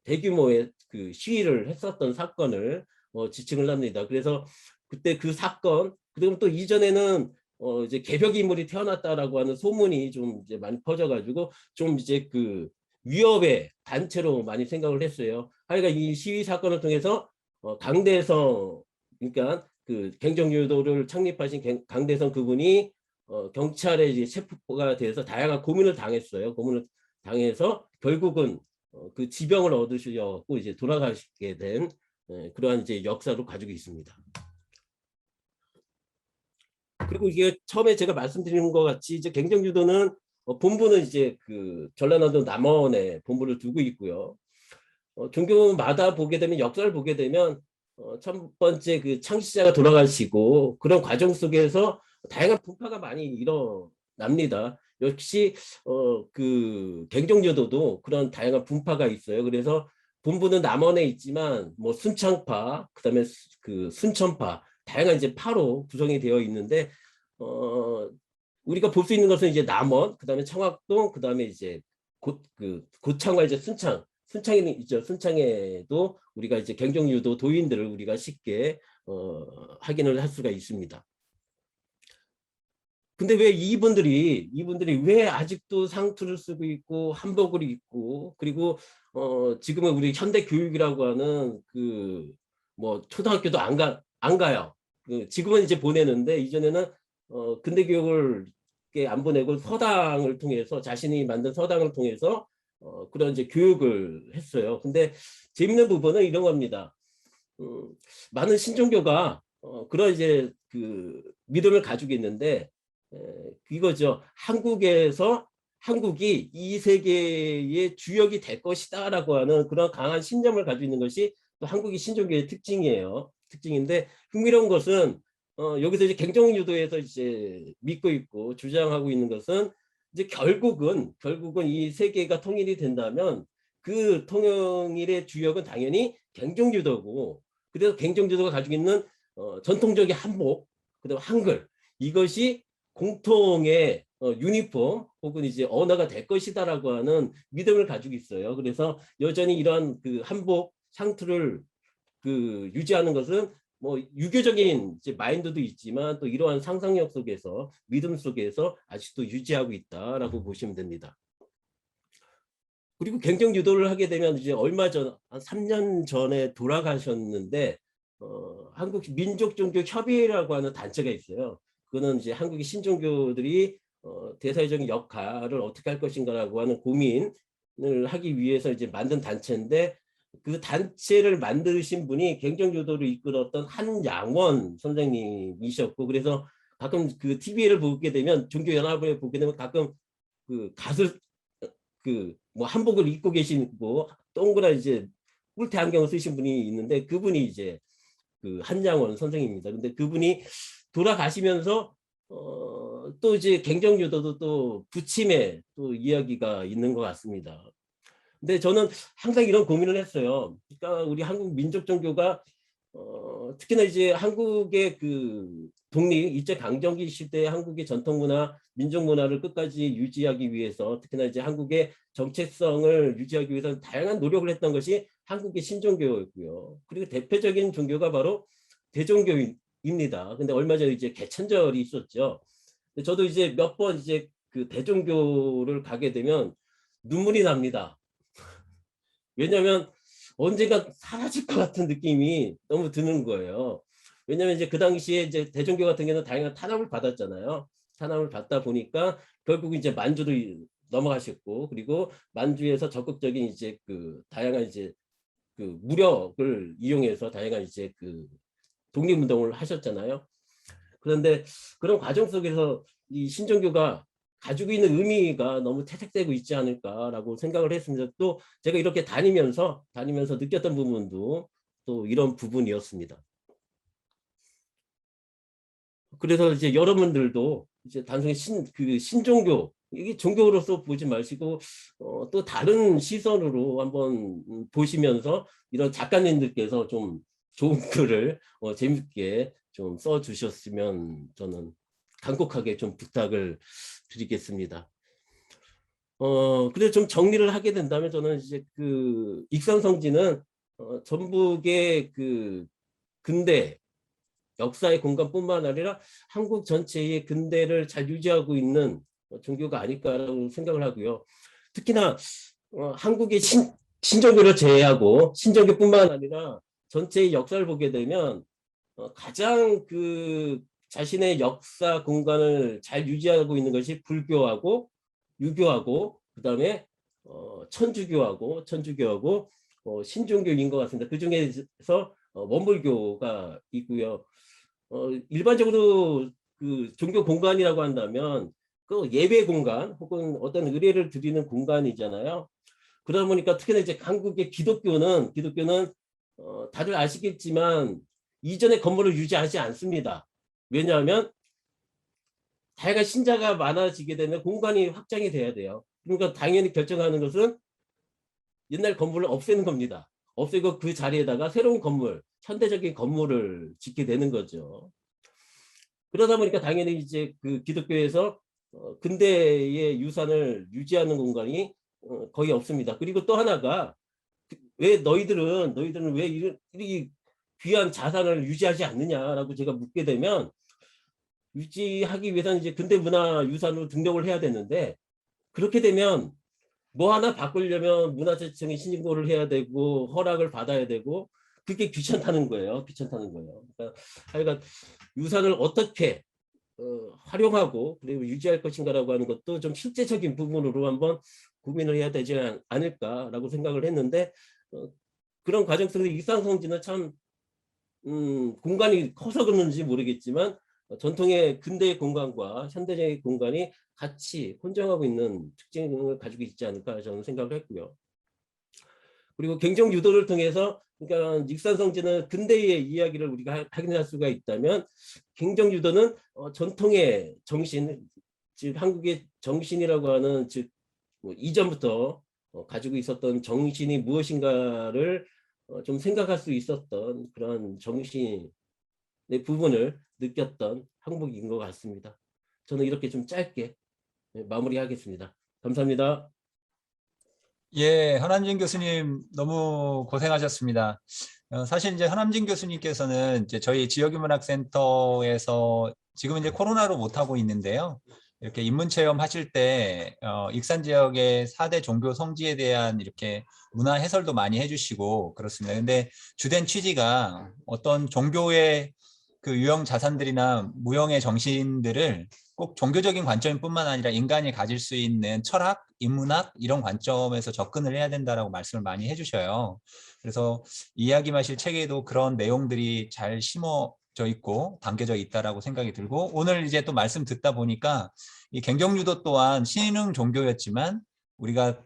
대규모의 그 시위를 했었던 사건을 지칭을 합니다. 그래서 그때 그 사건, 그리고 또 이전에는 이제 개벽 인물이 태어났다라고 하는 소문이 좀 이제 많이 퍼져가지고 좀 이제 그 위협의 단체로 많이 생각을 했어요. 하여간 이 시위 사건을 통해서 강대성, 그러니까 그 갱정유도를 창립하신 강대성 그분이 경찰의 이제 체포가 돼서 다양한 고문을 당했어요. 고문을 당해서 결국은 그 지병을 얻으셔갖고 이제 돌아가시게 된 그러한 이제 역사로 가지고 있습니다. 그리고 이게 처음에 제가 말씀드린 것 같이 이제 갱정유도는 본부는 이제 그 전라남도 남원에 본부를 두고 있고요. 종교마다 보게 되면 역사를 보게 되면 첫 번째 그 창시자가 돌아가시고 그런 과정 속에서 다양한 분파가 많이 일어납니다. 역시 그 갱종유도도 그런 다양한 분파가 있어요. 그래서 본부는 남원에 있지만 뭐 순창파, 그다음에 그 순천파, 다양한 이제 파로 구성이 되어 있는데 우리가 볼 수 있는 것은 이제 남원, 그다음에 청학동, 그다음에 이제 고창과 이제 순창에는 있죠. 순창에도 우리가 이제 갱종유도 도인들을 우리가 쉽게 확인을 할 수가 있습니다. 근데 왜 이분들이 왜 아직도 상투를 쓰고 있고 한복을 입고, 그리고 지금은 우리 현대 교육이라고 하는 그 뭐 초등학교도 안 가요. 지금은 이제 보내는데 이전에는 근대 교육을 안 보내고 서당을 통해서, 자신이 만든 서당을 통해서 그런 이제 교육을 했어요. 근데 재밌는 부분은 이런 겁니다. 많은 신종교가 그런 이제 그 믿음을 가지고 있는데 이거죠. 한국이 이 세계의 주역이 될 것이다라고 하는 그런 강한 신념을 가지고 있는 것이 또 한국의 신종교의 특징이에요. 특징인데 흥미로운 것은 여기서 이제 갱종유도에서 이제 믿고 있고 주장하고 있는 것은 이제 결국은 이 세계가 통일이 된다면 그 통일의 주역은 당연히 갱종유도고, 그래서 갱종유도가 가지고 있는 전통적인 한복, 그다음 한글, 이것이 공통의 유니폼 혹은 이제 언어가 될 것이다라고 하는 믿음을 가지고 있어요. 그래서 여전히 이러한 그 한복 상투를 그 유지하는 것은 뭐 유교적인 이제 마인드도 있지만 또 이러한 상상력 속에서, 믿음 속에서 아직도 유지하고 있다라고 보시면 됩니다. 그리고 갱종 유도를 하게 되면 이제 얼마 전, 한 3년 전에 돌아가셨는데 한국 민족종교협의회라고 하는 단체가 있어요. 그거는 이제 한국의 신종교들이 대사회적인 역할을 어떻게 할 것인가라고 하는 고민을 하기 위해서 이제 만든 단체인데, 그 단체를 만드신 분이 갱종유도를 이끌었던 한양원 선생님이셨고, 그래서 가끔 그 TV를 보게 되면, 종교연합을 보게 되면 가끔 그 뭐 한복을 입고 계시고 동그란 이제 뿔테 안경을 쓰신 분이 있는데, 그분이 이제 그 한양원 선생님입니다. 근데 그분이 돌아가시면서 또 이제 갱종유도도 또 부침에 또 이야기가 있는 것 같습니다. 근데 저는 항상 이런 고민을 했어요. 그러니까 우리 한국 민족 종교가 특히나 이제 한국의 그 독립 일제 강점기 시대의 한국의 전통 문화, 민족 문화를 끝까지 유지하기 위해서, 특히나 이제 한국의 정체성을 유지하기 위해서 다양한 노력을 했던 것이 한국의 신종교였고요. 그리고 대표적인 종교가 바로 대종교입니다. 근데 얼마 전에 이제 개천절이 있었죠. 저도 이제 몇 번 이제 그 대종교를 가게 되면 눈물이 납니다. 왜냐하면 언젠가 사라질 것 같은 느낌이 너무 드는 거예요. 왜냐하면 이제 그 당시에 이제 대종교 같은 경우는 다양한 탄압을 받았잖아요. 탄압을 받다 보니까 결국 이제 만주로 넘어가셨고, 그리고 만주에서 적극적인 이제 그 다양한 이제 그 무력을 이용해서 다양한 이제 그 독립운동을 하셨잖아요. 그런데 그런 과정 속에서 이 신종교가 가지고 있는 의미가 너무 퇴색되고 있지 않을까라고 생각을 했습니다. 또 제가 이렇게 다니면서 느꼈던 부분도 또 이런 부분이었습니다. 그래서 이제 여러분들도 이제 단순히 신종교, 이게 종교로서 보지 마시고 또 다른 시선으로 한번 보시면서 이런 작가님들께서 좀 좋은 글을 재밌게 좀 써주셨으면 저는 간곡하게 좀 부탁을 드리겠습니다. 근데 좀 정리를 하게 된다면, 저는 이제 그 익산성지는 전북의 그 근대 역사의 공간뿐만 아니라 한국 전체의 근대를 잘 유지하고 있는 종교가 아닐까라고 생각을 하고요. 특히나 한국의 신종교를 제외하고 신종교뿐만 아니라 전체의 역사를 보게 되면 가장 그 자신의 역사 공간을 잘 유지하고 있는 것이 불교하고 유교하고 그다음에 천주교하고 신종교인 것 같습니다. 그 중에서 원불교가 있고요. 일반적으로 그 종교 공간이라고 한다면 그 예배 공간 혹은 어떤 의례를 드리는 공간이잖아요. 그러다 보니까 특히나 이제 한국의 기독교는 다들 아시겠지만 이전의 건물을 유지하지 않습니다. 왜냐하면 다양한 신자가 많아지게 되면 공간이 확장이 돼야 돼요. 그러니까 당연히 결정하는 것은 옛날 건물을 없애는 겁니다. 없애고 그 자리에다가 새로운 건물, 현대적인 건물을 짓게 되는 거죠. 그러다 보니까 당연히 이제 그 기독교에서 근대의 유산을 유지하는 공간이 거의 없습니다. 그리고 또 하나가 왜 너희들은 왜 이 귀한 자산을 유지하지 않느냐라고 제가 묻게 되면 유지하기 위해서는 이제 근대 문화 유산으로 등록을 해야 되는데 그렇게 되면 뭐 하나 바꾸려면 문화재청에 신고를 해야 되고 허락을 받아야 되고 그게 귀찮다는 거예요. 그러니까 하여간 유산을 어떻게 활용하고 그리고 유지할 것인가라고 하는 것도 좀 실제적인 부분으로 한번 고민을 해야 되지 않을까라고 생각을 했는데 그런 과정 속에서 익산성지는 참 공간이 커서 그런지 모르겠지만 전통의 근대의 공간과 현대적인 공간이 같이 혼정하고 있는 특징을 가지고 있지 않을까 저는 생각을 했고요. 그리고 경정 유도를 통해서 그러니까 익산성지는 근대의 이야기를 우리가 확인할 수가 있다면 경정 유도는 전통의 정신, 즉 한국의 정신이라고 하는 즉 이전부터 가지고 있었던 정신이 무엇인가를 좀 생각할 수 있었던 그런 정신의 부분을 느꼈던 항목인 것 같습니다. 저는 이렇게 좀 짧게 마무리하겠습니다. 감사합니다. 예, 현암진 교수님 너무 고생하셨습니다. 사실 이제 현암진 교수님께서는 이제 저희 지역인문학센터에서 지금 이제 코로나로 못 하고 있는데요. 이렇게 인문체험 하실 때 익산 지역의 4대 종교 성지에 대한 이렇게 문화 해설도 많이 해주시고 그렇습니다. 근데 주된 취지가 어떤 종교의 그 유형 자산들이나 무형의 정신들을 꼭 종교적인 관점뿐만 아니라 인간이 가질 수 있는 철학, 인문학 이런 관점에서 접근을 해야 된다라고 말씀을 많이 해주셔요. 그래서 이야기마실 책에도 그런 내용들이 잘 심어져 있고 담겨져 있다라고 생각이 들고 오늘 이제 또 말씀 듣다 보니까 이 갱경유도 또한 신흥 종교였지만 우리가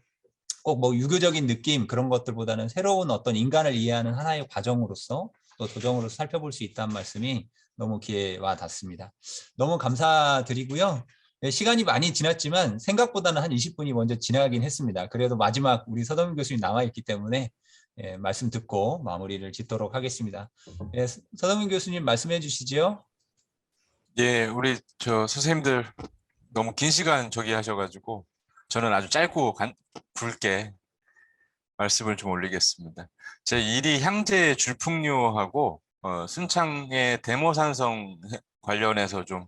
꼭 뭐 유교적인 느낌 그런 것들보다는 새로운 어떤 인간을 이해하는 하나의 과정으로서 또 도정으로서 살펴볼 수 있다는 말씀이 너무 귀에 와 닿습니다. 너무 감사드리고요. 시간이 많이 지났지만 생각보다는 한 20분이 먼저 지나가긴 했습니다. 그래도 마지막 우리 서동민 교수님 남아있기 때문에 말씀 듣고 마무리를 짓도록 하겠습니다. 서동민 교수님 말씀해 주시죠. 예, 우리 선생님들 너무 긴 시간 하셔가지고 저는 아주 짧고 굵게 말씀을 좀 올리겠습니다. 제 1위 향제 줄풍류하고 순창의 대모산성 관련해서 좀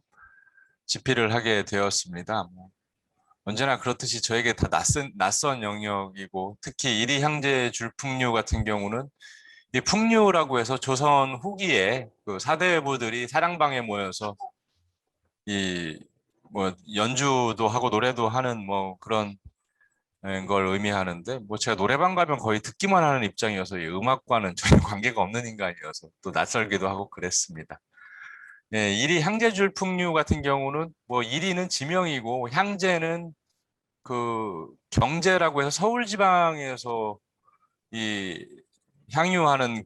집필을 하게 되었습니다. 언제나 그렇듯이 저에게 다 낯선 영역이고 특히 1위 향제 줄풍류 같은 경우는 이 풍류라고 해서 조선 후기에 그 사대부들이 사랑방에 모여서 연주도 하고 노래도 하는 그런 걸 의미하는데 제가 노래방 가면 거의 듣기만 하는 입장이어서 이 음악과는 전혀 관계가 없는 인간이어서 또 낯설기도 하고 그랬습니다. 1위 향제줄 풍류 같은 경우는 1위는 지명이고 향제는 그 경제라고 해서 서울 지방에서 이 향유하는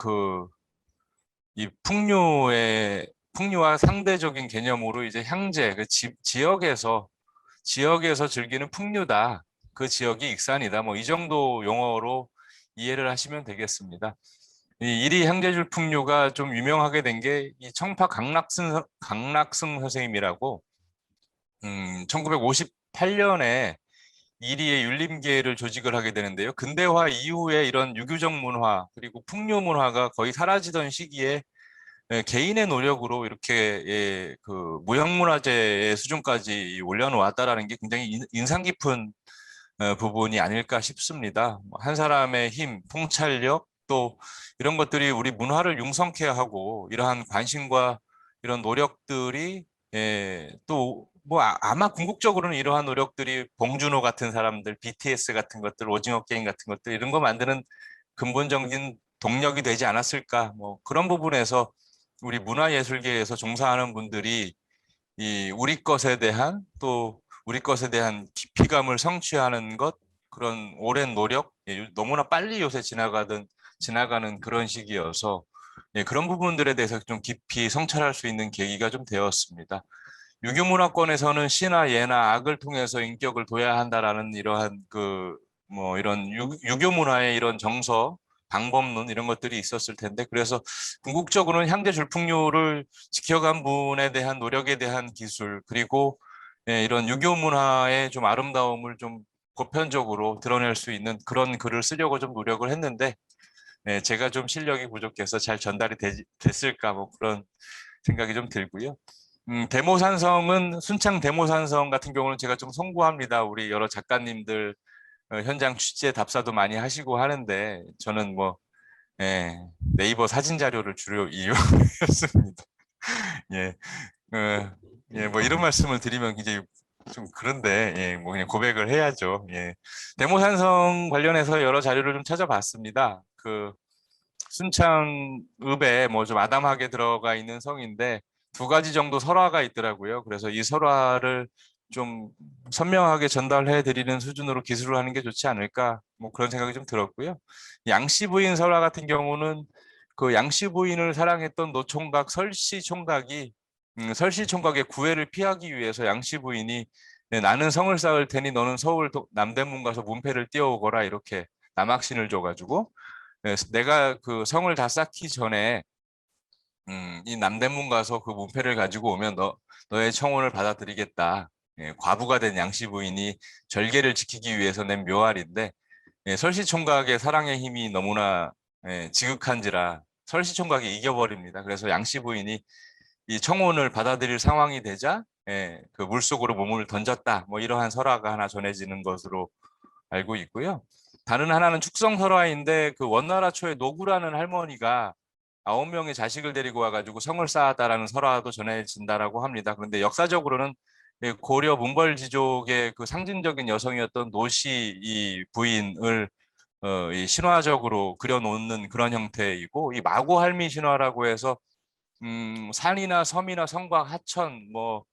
이 풍류와 상대적인 개념으로 이제 향제 지역에서 즐기는 풍류다. 그 지역이 익산이다. 이 정도 용어로 이해를 하시면 되겠습니다. 이 1위 향제줄 풍류가 좀 유명하게 된 게 이 청파 강락승 선생님이라고 1958년에 1위의 율림계를 조직을 하게 되는데요. 근대화 이후에 이런 유교적 문화 그리고 풍류 문화가 거의 사라지던 시기에 개인의 노력으로 이렇게 그 무형문화재의 수준까지 올려놓았다라는 게 굉장히 인상 깊은 부분이 아닐까 싶습니다. 한 사람의 힘, 통찰력 또 이런 것들이 우리 문화를 융성케 하고 이러한 관심과 이런 노력들이 또 아마 궁극적으로는 이러한 노력들이 봉준호 같은 사람들, BTS 같은 것들, 오징어 게임 같은 것들 이런 거 만드는 근본적인 동력이 되지 않았을까 그런 부분에서 우리 문화예술계에서 종사하는 분들이 우리 것에 대한 깊이감을 성취하는 것 그런 오랜 노력 너무나 빨리 요새 지나가던 지나가는 그런 시기여서 예, 그런 부분들에 대해서 좀 깊이 성찰할 수 있는 계기가 좀 되었습니다. 유교 문화권에서는 시나 예나 악을 통해서 인격을 둬야 한다라는 이러한 뭐 이런 유교 문화의 이런 정서, 방법론 이런 것들이 있었을 텐데, 그래서 궁극적으로는 향제 줄풍류를 지켜간 분에 대한 노력에 대한 기술, 그리고 예, 이런 유교 문화의 좀 아름다움을 좀 보편적으로 드러낼 수 있는 그런 글을 쓰려고 좀 노력을 했는데, 예, 제가 좀 실력이 부족해서 잘 전달이 됐을까 뭐 그런 생각이 좀 들고요. 대모산성은 순창 대모산성 같은 경우는 제가 좀 송구합니다. 우리 여러 작가님들 현장 취재 답사도 많이 하시고 하는데 저는 뭐 예, 네이버 사진 자료를 주로 이용했습니다. 예, 예, 뭐 이런 말씀을 드리면 굉장히 좀 그런데 예, 뭐 그냥 고백을 해야죠. 예, 대모산성 관련해서 여러 자료를 좀 찾아봤습니다. 순창읍에 뭐 좀 아담하게 들어가 있는 성인데 2가지 정도 설화가 있더라고요. 그래서 이 설화를 좀 선명하게 전달해 드리는 수준으로 기술을 하는 게 좋지 않을까 뭐 그런 생각이 좀 들었고요. 양씨 부인 설화 같은 경우는 그 양씨 부인을 사랑했던 노총각 설씨 총각이 설씨 총각의 구애를 피하기 위해서 양씨 부인이 네, 나는 성을 쌓을 테니 너는 서울 남대문 가서 문패를 띄워오거라 이렇게 남학신을 줘가지고 내가 그 성을 다 쌓기 전에 이 남대문 가서 그 문패를 가지고 오면 너의 청혼을 받아들이겠다. 예, 과부가 된 양씨 부인이 절개를 지키기 위해서 낸 묘알인데 예, 설시총각의 사랑의 힘이 너무나 예, 지극한지라 설시총각이 이겨버립니다. 그래서 양씨 부인이 이 청혼을 받아들일 상황이 되자 예, 그 물속으로 몸을 던졌다. 뭐 이러한 설화가 하나 전해지는 것으로 알고 있고요. 다른 하나는 축성설화인데 그 원나라 초에 노구라는 할머니가 9명의 자식을 데리고 와가지고 성을 쌓았다라는 설화도 전해진다라고 합니다. 그런데 역사적으로는 고려 문벌지족의 그 상징적인 여성이었던 노씨 이 부인을 이 신화적으로 그려놓는 그런 형태이고, 이 마고할미 신화라고 해서 산이나 섬이나 성곽, 하천, 뭐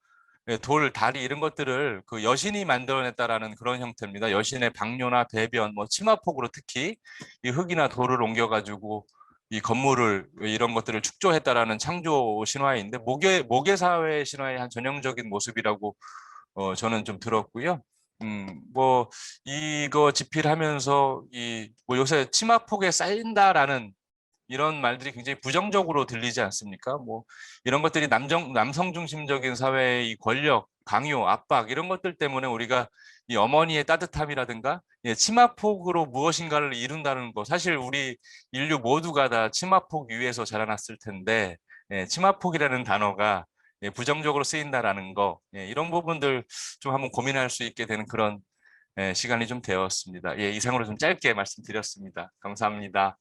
돌, 다리 이런 것들을 그 여신이 만들어냈다라는 그런 형태입니다. 여신의 방뇨나 배변, 뭐 치마폭으로 특히 이 흙이나 돌을 옮겨가지고 이 건물을 이런 것들을 축조했다라는 창조 신화인데 모계 사회 신화의 한 전형적인 모습이라고 저는 좀 들었고요. 뭐 이거 집필하면서 이 뭐 요새 치마폭에 쌓인다라는 이런 말들이 굉장히 부정적으로 들리지 않습니까? 뭐 이런 것들이 남성 중심적인 사회의 이 권력, 강요, 압박 이런 것들 때문에 우리가 이 어머니의 따뜻함이라든가 예, 치마폭으로 무엇인가를 이룬다는 거, 사실 우리 인류 모두가 다 치마폭 위에서 자라났을 텐데 예, 치마폭이라는 단어가 예, 부정적으로 쓰인다라는 거, 예, 이런 부분들 좀 한번 고민할 수 있게 되는 그런 예, 시간이 좀 되었습니다. 예, 이상으로 좀 짧게 말씀드렸습니다. 감사합니다.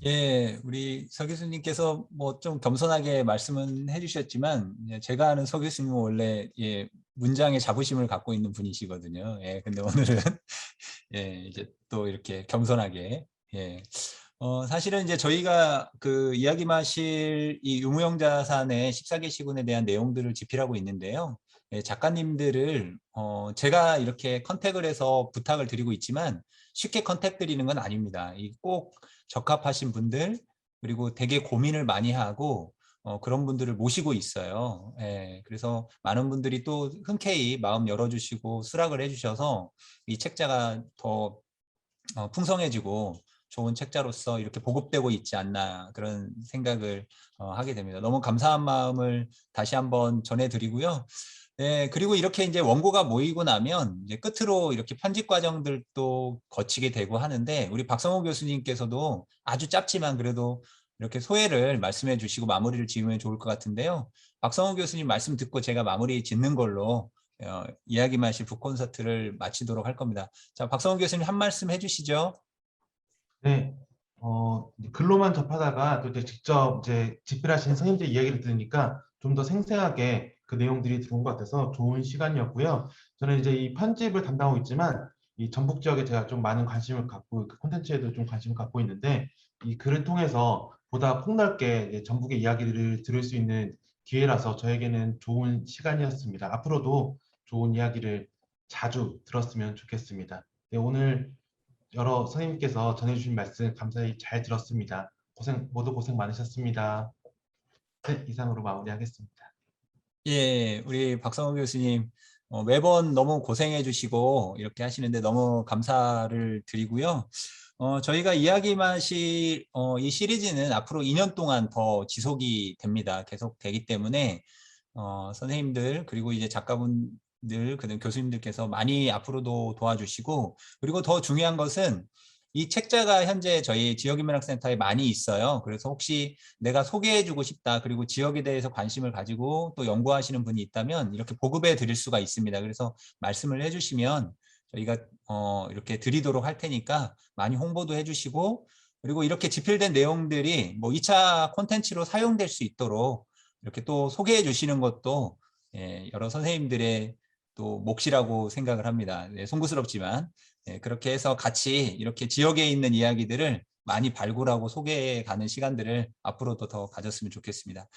예, 우리 서 교수님께서 뭐 좀 겸손하게 말씀은 해주셨지만 예, 제가 아는 서 교수님은 원래 예, 문장의 자부심을 갖고 있는 분이시거든요. 예, 근데 오늘은 예, 이제 또 이렇게 겸손하게 예. 사실은 이제 저희가 그 이야기 마실 이 유무영자산의 14개 시군에 대한 내용들을 집필하고 있는데요. 예, 작가님들을 제가 이렇게 컨택을 해서 부탁을 드리고 있지만 쉽게 컨택 드리는 건 아닙니다. 꼭 적합하신 분들 그리고 되게 고민을 많이 하고 그런 분들을 모시고 있어요. 예, 그래서 많은 분들이 또 흔쾌히 마음 열어주시고 수락을 해주셔서 이 책자가 더 풍성해지고 좋은 책자로서 이렇게 보급되고 있지 않나 그런 생각을 하게 됩니다. 너무 감사한 마음을 다시 한번 전해드리고요. 네, 그리고 이렇게 이제 원고가 모이고 나면 이제 끝으로 이렇게 편집 과정들도 거치게 되고 하는데 우리 박성호 교수님께서도 아주 짧지만 그래도 이렇게 소회를 말씀해 주시고 마무리를 지으면 좋을 것 같은데요. 박성호 교수님 말씀 듣고 제가 마무리 짓는 걸로 이야기 마실 북콘서트를 마치도록 할 겁니다. 자, 박성호 교수님 한 말씀 해주시죠. 네, 이제 글로만 접하다가 또 이제 직접 이제 집필하신 선생님들 이야기를 들으니까 좀 더 생생하게 그 내용들이 들어온 것 같아서 좋은 시간이었고요. 저는 이제 이 편집을 담당하고 있지만 이 전북 지역에 제가 좀 많은 관심을 갖고 그 콘텐츠에도 좀 관심을 갖고 있는데 이 글을 통해서 보다 폭넓게 이제 전북의 이야기를 들을 수 있는 기회라서 저에게는 좋은 시간이었습니다. 앞으로도 좋은 이야기를 자주 들었으면 좋겠습니다. 네, 오늘 여러 선생님께서 전해주신 말씀 감사히 잘 들었습니다. 모두 고생 많으셨습니다. 네, 이상으로 마무리하겠습니다. 예, 우리 박성호 교수님 매번 너무 고생해 주시고 이렇게 하시는데 너무 감사를 드리고요. 저희가 이 시리즈는 앞으로 2년 동안 더 지속이 됩니다. 계속 되기 때문에 선생님들 그리고 이제 작가분들 그다음 교수님들께서 많이 앞으로도 도와주시고, 그리고 더 중요한 것은 이 책자가 현재 저희 지역인문학센터에 많이 있어요. 그래서 혹시 내가 소개해주고 싶다, 그리고 지역에 대해서 관심을 가지고 또 연구하시는 분이 있다면 이렇게 보급해 드릴 수가 있습니다. 그래서 말씀을 해주시면 저희가 이렇게 드리도록 할 테니까 많이 홍보도 해주시고, 그리고 이렇게 집필된 내용들이 뭐 2차 콘텐츠로 사용될 수 있도록 이렇게 또 소개해 주시는 것도 여러 선생님들의 또 몫이라고 생각을 합니다. 네, 송구스럽지만 그렇게 해서 같이 이렇게 지역에 있는 이야기들을 많이 발굴하고 소개해 가는 시간들을 앞으로도 더 가졌으면 좋겠습니다.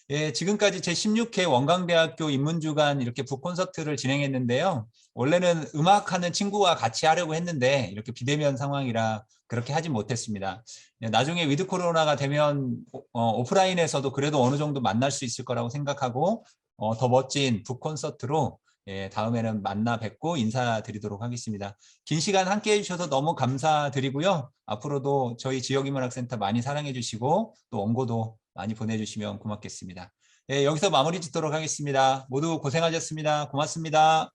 예, 지금까지 제16회 원광대학교 인문주간 이렇게 북콘서트를 진행했는데요. 원래는 음악하는 친구와 같이 하려고 했는데 이렇게 비대면 상황이라 그렇게 하지 못했습니다. 나중에 위드 코로나가 되면 오프라인에서도 그래도 어느 정도 만날 수 있을 거라고 생각하고 더 멋진 북콘서트로 다음에는 만나 뵙고 인사드리도록 하겠습니다. 긴 시간 함께 해주셔서 너무 감사드리고요. 앞으로도 저희 지역인문학센터 많이 사랑해 주시고 또 원고도 많이 보내주시면 고맙겠습니다. 여기서 마무리 짓도록 하겠습니다. 모두 고생하셨습니다. 고맙습니다.